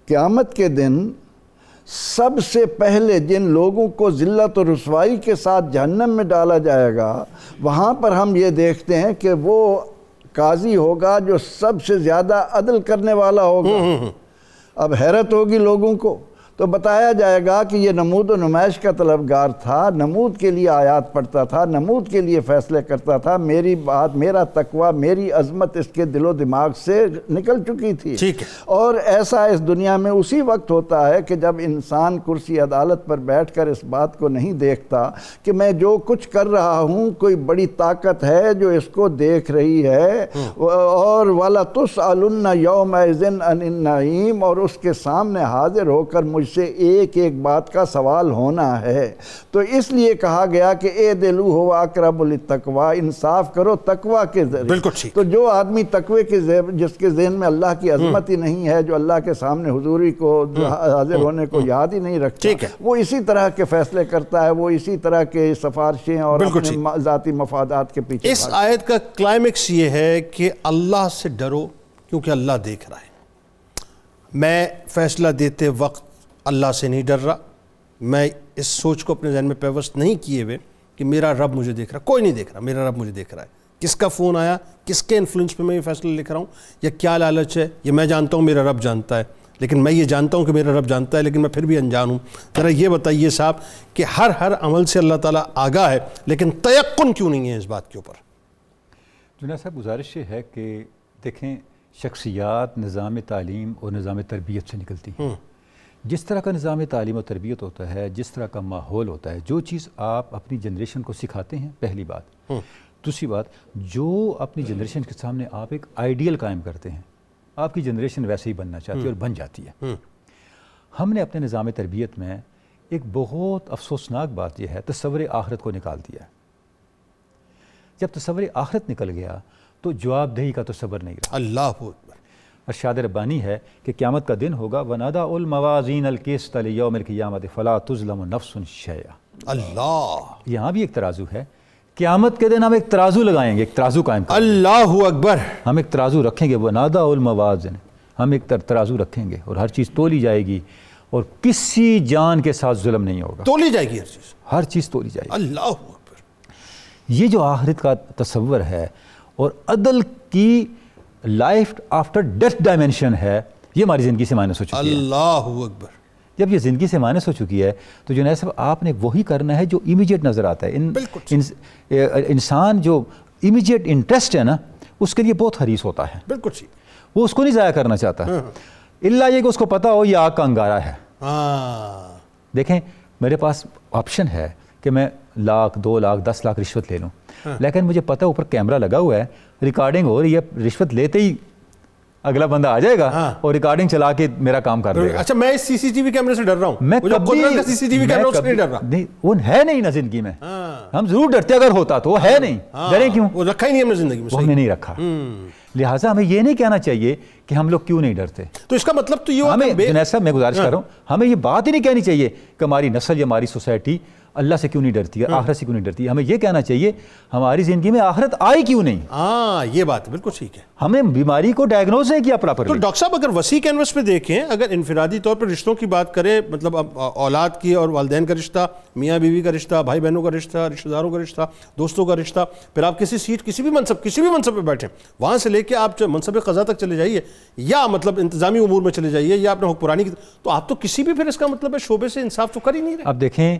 [SPEAKER 2] قیامت کے دن سب سے پہلے جن لوگوں کو ذلت و رسوائی کے ساتھ جہنم میں ڈالا جائے گا، وہاں پر ہم یہ دیکھتے ہیں کہ وہ قاضی ہوگا جو سب سے زیادہ عدل کرنے والا ہوگا۔ اب حیرت ہوگی لوگوں کو، تو بتایا جائے گا کہ یہ نمود و نمائش کا طلبگار تھا، نمود کے لیے آیات پڑھتا تھا، نمود کے لیے فیصلے کرتا تھا، میری بات، میرا تقوی، میری عظمت اس کے دل و دماغ سے نکل چکی تھی۔ اور ایسا اس دنیا میں اسی وقت ہوتا ہے کہ جب انسان کرسی عدالت پر بیٹھ کر اس بات کو نہیں دیکھتا کہ میں جو کچھ کر رہا ہوں کوئی بڑی طاقت ہے جو اس کو دیکھ رہی ہے، اور وَلَا تُسْأَلُنَّ يَوْمَئِذٍ عَنِ النَّعِيمِ، اور اس کے سامنے حاضر ہو کر مجھ سے ایک ایک بات کا سوال ہونا ہے۔ تو اس لیے کہا گیا کہ اے دلو ہو اقرب للتقوی، انصاف کرو تقوی کے ذریعے۔ تو جو آدمی تقوی کے جس کے ذہن میں اللہ کی عظمت ہی نہیں ہے، جو اللہ کے سامنے حضوری کو حاضر ہونے کو یاد ہی نہیں رکھتا، وہ اسی طرح کے فیصلے کرتا ہے، وہ اسی طرح کے سفارشیں اور اپنے ذاتی مفادات کے پیچھے۔
[SPEAKER 1] اس آیت کا کلائمیکس یہ ہے کہ اللہ سے ڈرو کیونکہ اللہ دیکھ رہا ہے۔ میں فیصلہ دیتے وقت اللہ سے نہیں ڈر رہا، میں اس سوچ کو اپنے ذہن میں پیوست نہیں کیے ہوئے کہ میرا رب مجھے دیکھ رہا، کوئی نہیں دیکھ رہا، میرا رب مجھے دیکھ رہا ہے۔ کس کا فون آیا، کس کے انفلوئنس پہ میں یہ فیصلہ لکھ رہا ہوں، یا کیا لالچ ہے، یہ میں جانتا ہوں میرا رب جانتا ہے، لیکن میں یہ جانتا ہوں کہ میرا رب جانتا ہے لیکن میں پھر بھی انجان ہوں۔ ذرا یہ بتائیے صاحب کہ ہر عمل سے اللہ تعالیٰ آگاہ ہے، لیکن تیقن کیوں نہیں ہے اس بات کے اوپر؟
[SPEAKER 3] جنید صاحب گزارش یہ ہے کہ دیکھیں شخصیات نظام تعلیم اور نظام تربیت سے نکلتی ہیں۔ جس طرح کا نظام تعلیم و تربیت ہوتا ہے، جس طرح کا ماحول ہوتا ہے، جو چیز آپ اپنی جنریشن کو سکھاتے ہیں، پہلی بات. دوسری بات، جو اپنی جنریشن کے سامنے آپ ایک آئیڈیل قائم کرتے ہیں، آپ کی جنریشن ویسے ہی بننا چاہتی ہے اور بن جاتی ہے. ہم نے اپنے نظام تربیت میں ایک بہت افسوسناک بات یہ ہے، تصور آخرت کو نکال دیا. جب تصور آخرت نکل گیا تو جواب دہی کا تصور نہیں رہا.
[SPEAKER 1] اللہ اکبر.
[SPEAKER 3] ارشاد ربانی ہے کہ قیامت کا دن ہوگا وَنَضَعُ الْمَوَازِينَ الْقِسْطَ لِيَوْمِ الْقِيَامَةِ فَلَا تُظْلَمُ نَفْسٌ شَيْئًا.
[SPEAKER 1] اللہ،
[SPEAKER 3] یہاں بھی ایک ترازو ہے. قیامت کے دن ہم ایک ترازو لگائیں گے، ایک ترازو قائم کریں گے.
[SPEAKER 1] اللہ اکبر.
[SPEAKER 3] ہم ایک ترازو رکھیں گے، وَنَضَعُ الْمَوَازِينَ، ہم ایک ترازو رکھیں گے اور ہر چیز تولی جائے گی اور کسی جان کے ساتھ ظلم نہیں ہوگا.
[SPEAKER 1] تولی جائے گی ہر چیز،
[SPEAKER 3] ہر چیز تولی جائے گی.
[SPEAKER 1] اللہ اکبر.
[SPEAKER 3] یہ جو آخرت کا تصور ہے اور عدل کی لائف آفٹر ڈیتھ ڈائمنشن ہے، یہ ہماری زندگی سے مائنس ہو چکی ہے.
[SPEAKER 1] اللہ اکبر.
[SPEAKER 3] جب یہ زندگی سے مائنس ہو چکی ہے تو جنید صاحب آپ نے وہی کرنا ہے جو امیجیٹ نظر آتا ہے. انسان جو امیجیٹ انٹرسٹ ہے نا، اس کے لیے بہت حریص ہوتا ہے.
[SPEAKER 1] بالکل ٹھیک.
[SPEAKER 3] وہ اس کو نہیں ضائع کرنا چاہتا، اللہ یہ کہ اس کو پتا ہو یہ آگ کا انگارہ ہے. دیکھیں میرے پاس آپشن ہے کہ میں 1 لاکھ 2 لاکھ 10 لاکھ رشوت لے لوں، لیکن مجھے پتہ اوپر کیمرہ لگا ہوا ہے، ریکارڈنگ ہو رہی ہے، رشوت لیتے ہی اگلا بندہ آ جائے گا اور ریکارڈنگ چلا کے میرا کام کر دے گا.
[SPEAKER 1] اچھا، میں اس سی سی ٹی وی کیمرے سے ڈر رہا ہوں.
[SPEAKER 3] میں کبھی
[SPEAKER 1] سی سی ٹی وی کیمرہ سے نہیں ڈر رہا.
[SPEAKER 3] نہیں، وہ ہے نہیں نا زندگی میں. ہم ضرور ڈرتے اگر ہوتا تو، وہ ہے نہیں. ڈریں کیوں؟
[SPEAKER 1] وہ رکھا ہی نہیں ہم نے زندگی میں.
[SPEAKER 3] وہ ہم نے نہیں رکھا. لہٰذا ہمیں یہ نہیں کہنا چاہیے کہ ہم لوگ کیوں نہیں ڈرتے.
[SPEAKER 1] تو اس کا مطلب تو یہ
[SPEAKER 3] ہمیں جنید صاحب میں گزارش کر رہا ہوں، ہمیں یہ بات ہی نہیں کہنی چاہیے کہ ہماری نسل یا ہماری سوسائٹی اللہ سے کیوں نہیں ڈرتی ہے، آخرت سے کیوں نہیں ڈرتی ہے. ہمیں یہ کہنا چاہیے ہماری زندگی میں آخرت آئی کیوں نہیں.
[SPEAKER 1] یہ بات بالکل ٹھیک ہے.
[SPEAKER 3] ہمیں بیماری کو ڈائگنوز نہیں کیا پراپرلی.
[SPEAKER 1] تو ڈاکٹر صاحب اگر وسیع کینوس پہ دیکھیں، اگر انفرادی طور پر رشتوں کی بات کریں، مطلب اولاد کی اور والدین کا رشتہ، میاں بیوی کا رشتہ، بھائی بہنوں کا رشتہ، رشتہ داروں کا رشتہ، دوستوں کا رشتہ، پھر آپ کسی سیٹ کسی بھی منصب پہ بیٹھیں، وہاں سے لے کے آپ جو منصب قضا تک چلے جائیے یا مطلب انتظامی امور میں چلے جائیے یا اپنے حکمرانی کی، تو آپ تو کسی بھی پھر اس کا مطلب ہے شعبے سے انصاف تو کر ہی نہیں رہے.
[SPEAKER 3] اب دیکھیں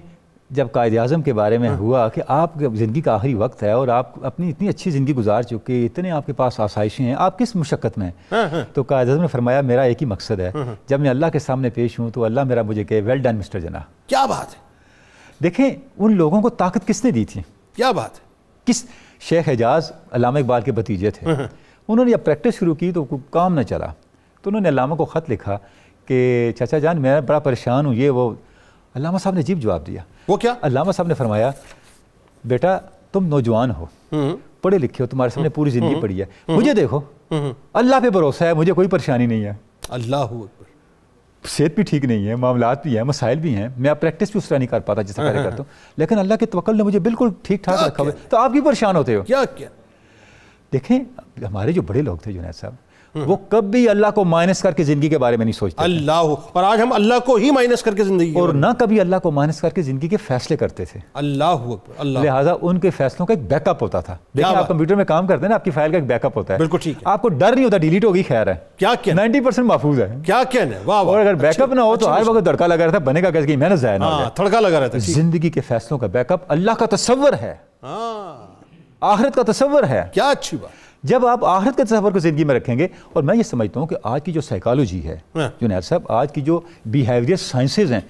[SPEAKER 3] جب قائد اعظم کے بارے میں ہوا کہ آپ زندگی کا آخری وقت ہے اور آپ اپنی اتنی اچھی زندگی گزار چکے، اتنے آپ کے پاس آسائشیں ہیں، آپ کس مشقت میں ہیں؟ تو قائد اعظم نے فرمایا میرا ایک ہی مقصد ہے، جب میں اللہ کے سامنے پیش ہوں تو اللہ میرا مجھے کہے ویل ڈن مسٹر جناح.
[SPEAKER 1] کیا بات ہے.
[SPEAKER 3] دیکھیں ان لوگوں کو طاقت کس نے دی تھی.
[SPEAKER 1] کیا بات ہے.
[SPEAKER 3] کس شیخ حجاز علامہ اقبال کے بھتیجے تھے. انہوں نے جب پریکٹس شروع کی تو کام نہ چلا تو انہوں نے علامہ کو خط لکھا کہ چچا جان میں بڑا پریشان ہوں، یہ وہ. علامہ صاحب نے عجیب جواب دیا.
[SPEAKER 1] وہ کیا؟
[SPEAKER 3] علامہ صاحب نے فرمایا بیٹا تم نوجوان ہو، پڑھے لکھے ہو، تمہارے سامنے پوری زندگی پڑی ہے، مجھے دیکھو، اللہ پہ بھروسہ ہے، مجھے کوئی پریشانی نہیں ہے.
[SPEAKER 1] اللہ اکبر.
[SPEAKER 3] صحت بھی ٹھیک نہیں ہے، معاملات بھی ہیں، مسائل بھی ہیں، میں پریکٹس بھی اس طرح نہیں کر پاتا جیسا پہلے کرتا ہوں، لیکن اللہ کے توکل نے مجھے بالکل ٹھیک ٹھاک رکھا ہوا ہے، تو آپ بھی پریشان ہوتے ہو.
[SPEAKER 1] کیا کیا.
[SPEAKER 3] دیکھیں ہمارے جو بڑے لوگ تھے جنید صاحب، وہ کبھی اللہ کو مائنس کر کے زندگی کے بارے میں نہیں سوچتے.
[SPEAKER 1] اللہ. اور آج ہم اللہ کو ہی مائنس کر کے زندگی،
[SPEAKER 3] اور نہ کبھی اللہ کو مائنس کر کے زندگی کے فیصلے کرتے تھے.
[SPEAKER 1] اللہ اکبر. اللہ.
[SPEAKER 3] لہٰذا ان کے فیصلوں کا ایک بیک اپ ہوتا تھا. دیکھیں آپ کمپیوٹر میں کام کرتے ہیں نا، آپ کی فائل کا ایک بیک اپ ہوتا ہے.
[SPEAKER 1] بالکل ٹھیک ہے.
[SPEAKER 3] آپ کو ڈر نہیں ہوتا ڈیلیٹ ہوگی، خیر ہے.
[SPEAKER 1] کیا کیا
[SPEAKER 3] 90% محفوظ ہے.
[SPEAKER 1] کیا کہنا ہے. واہ.
[SPEAKER 3] اور اگر بیک اپ نہ ہو تو ہر وقت دھڑکا لگا رہتا ہے، بنے گا کیسے محنت ضائع نہ ہو جائے.
[SPEAKER 1] تھڑکا لگا رہتا ہے.
[SPEAKER 3] زندگی کے فیصلوں کا بیک اپ اللہ کا تصور ہے، آخرت کا تصور ہے.
[SPEAKER 1] کیا اچھی بات.
[SPEAKER 3] جب آپ آخرت کے تصور کو زندگی میں رکھیں گے، اور میں یہ سمجھتا ہوں کہ آج کی جو سائیکالوجی ہے جنید صاحب، آج کی جو بیہیویئر سائنسز ہیں،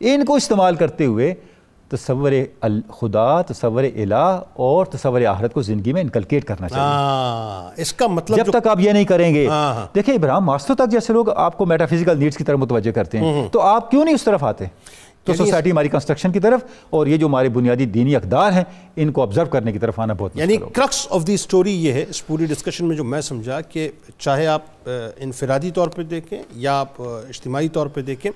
[SPEAKER 3] ان کو استعمال کرتے ہوئے تصور خدا، تصور الہ اور تصور آخرت کو زندگی میں انکلکیٹ کرنا چاہیے.
[SPEAKER 1] اس کا مطلب
[SPEAKER 3] جب تک آپ یہ نہیں کریں گے، دیکھیں ابراہیم ماسلو تک جیسے لوگ آپ کو میٹافزیکل نیڈس کی طرف متوجہ کرتے ہیں، تو آپ کیوں نہیں اس طرف آتے؟ تو سوسائٹی ہماری کنسٹرکشن کی طرف اور یہ جو ہمارے بنیادی دینی اقدار ہیں ان کو آبزرو کرنے کی طرف آنا بہت مشکل ہوگا.
[SPEAKER 1] یعنی کرکس آف دی اسٹوری یہ ہے اس پوری ڈسکشن میں جو میں سمجھا کہ چاہے آپ انفرادی طور پہ دیکھیں یا آپ اجتماعی طور پہ دیکھیں،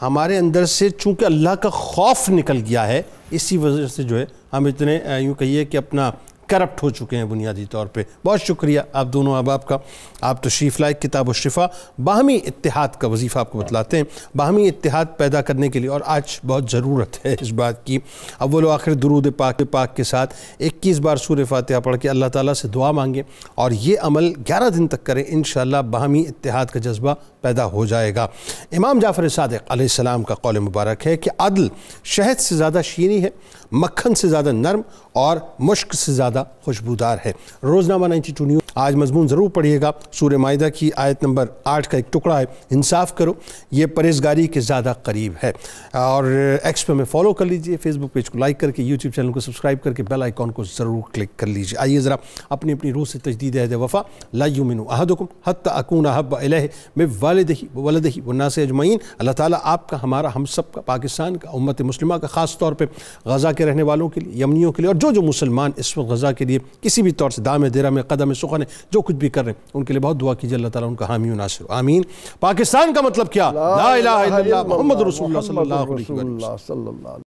[SPEAKER 1] ہمارے اندر سے چونکہ اللہ کا خوف نکل گیا ہے، اسی وجہ سے جو ہے ہم اتنے یوں کہیے کہ اپنا کرپٹ ہو چکے ہیں بنیادی طور پہ. بہت شکریہ آپ دونوں احباب کا. آپ تشریف لائے. کتاب الشفا باہمی اتحاد کا وظیفہ آپ کو بتلاتے ہیں. باہمی اتحاد پیدا کرنے کے لیے، اور آج بہت ضرورت ہے اس بات کی، اول و آخر درود پاک کے ساتھ 21 بار سورہ فاتحہ پڑھ کے اللہ تعالیٰ سے دعا مانگیں اور یہ عمل 11 دن تک کریں. انشاءاللہ باہمی اتحاد کا جذبہ پیدا ہو جائے گا. امام جعفر صادق علیہ السلام کا قول مبارک ہے کہ عدل شہد سے زیادہ شیریں ہے، مکھن سے زیادہ نرم اور مشک سے زیادہ خوشبودار ہے. روزنامہ 92 نیوز آج مضمون ضرور پڑھیے گا، سورہ مائدہ کی آیت نمبر 8 کا ایک ٹکڑا ہے، انصاف کرو یہ پرہیزگاری کے زیادہ قریب ہے۔ اور ایکس پہ میں فالو کر لیجئے، فیس بک پیج کو لائک کر کے، یوٹیوب چینل کو سبسکرائب کر کے بیل آئیکن کو ضرور کلک کر لیجئے۔ آئیے ذرا اپنی اپنی روح سے تجدید عہد وفا، لا یؤمن احدکم حتی اکون احب الیہ من والدہ وولدہ والناس اجمعین۔ اللہ تعالیٰ آپ کا، ہمارا، ہم سب کا، پاکستان کا، امت مسلمہ کا، خاص طور پہ غزہ کے رہنے والوں کے لیے، یمنیوں کے لیے، اور جو مسلمان اس وقت غزہ کے لیے کسی بھی طور سے دام دیرہ میں، قدم سخن ہے، جو کچھ بھی کر رہے ہیں، ان کے لیے بہت دعا کیجیے، اللہ تعالیٰ ان کا حامی و ناصر ہو، آمین۔ پاکستان کا مطلب کیا؟ لا الہ الا اللہ محمد رسول اللہ صلی اللہ علیہ وسلم۔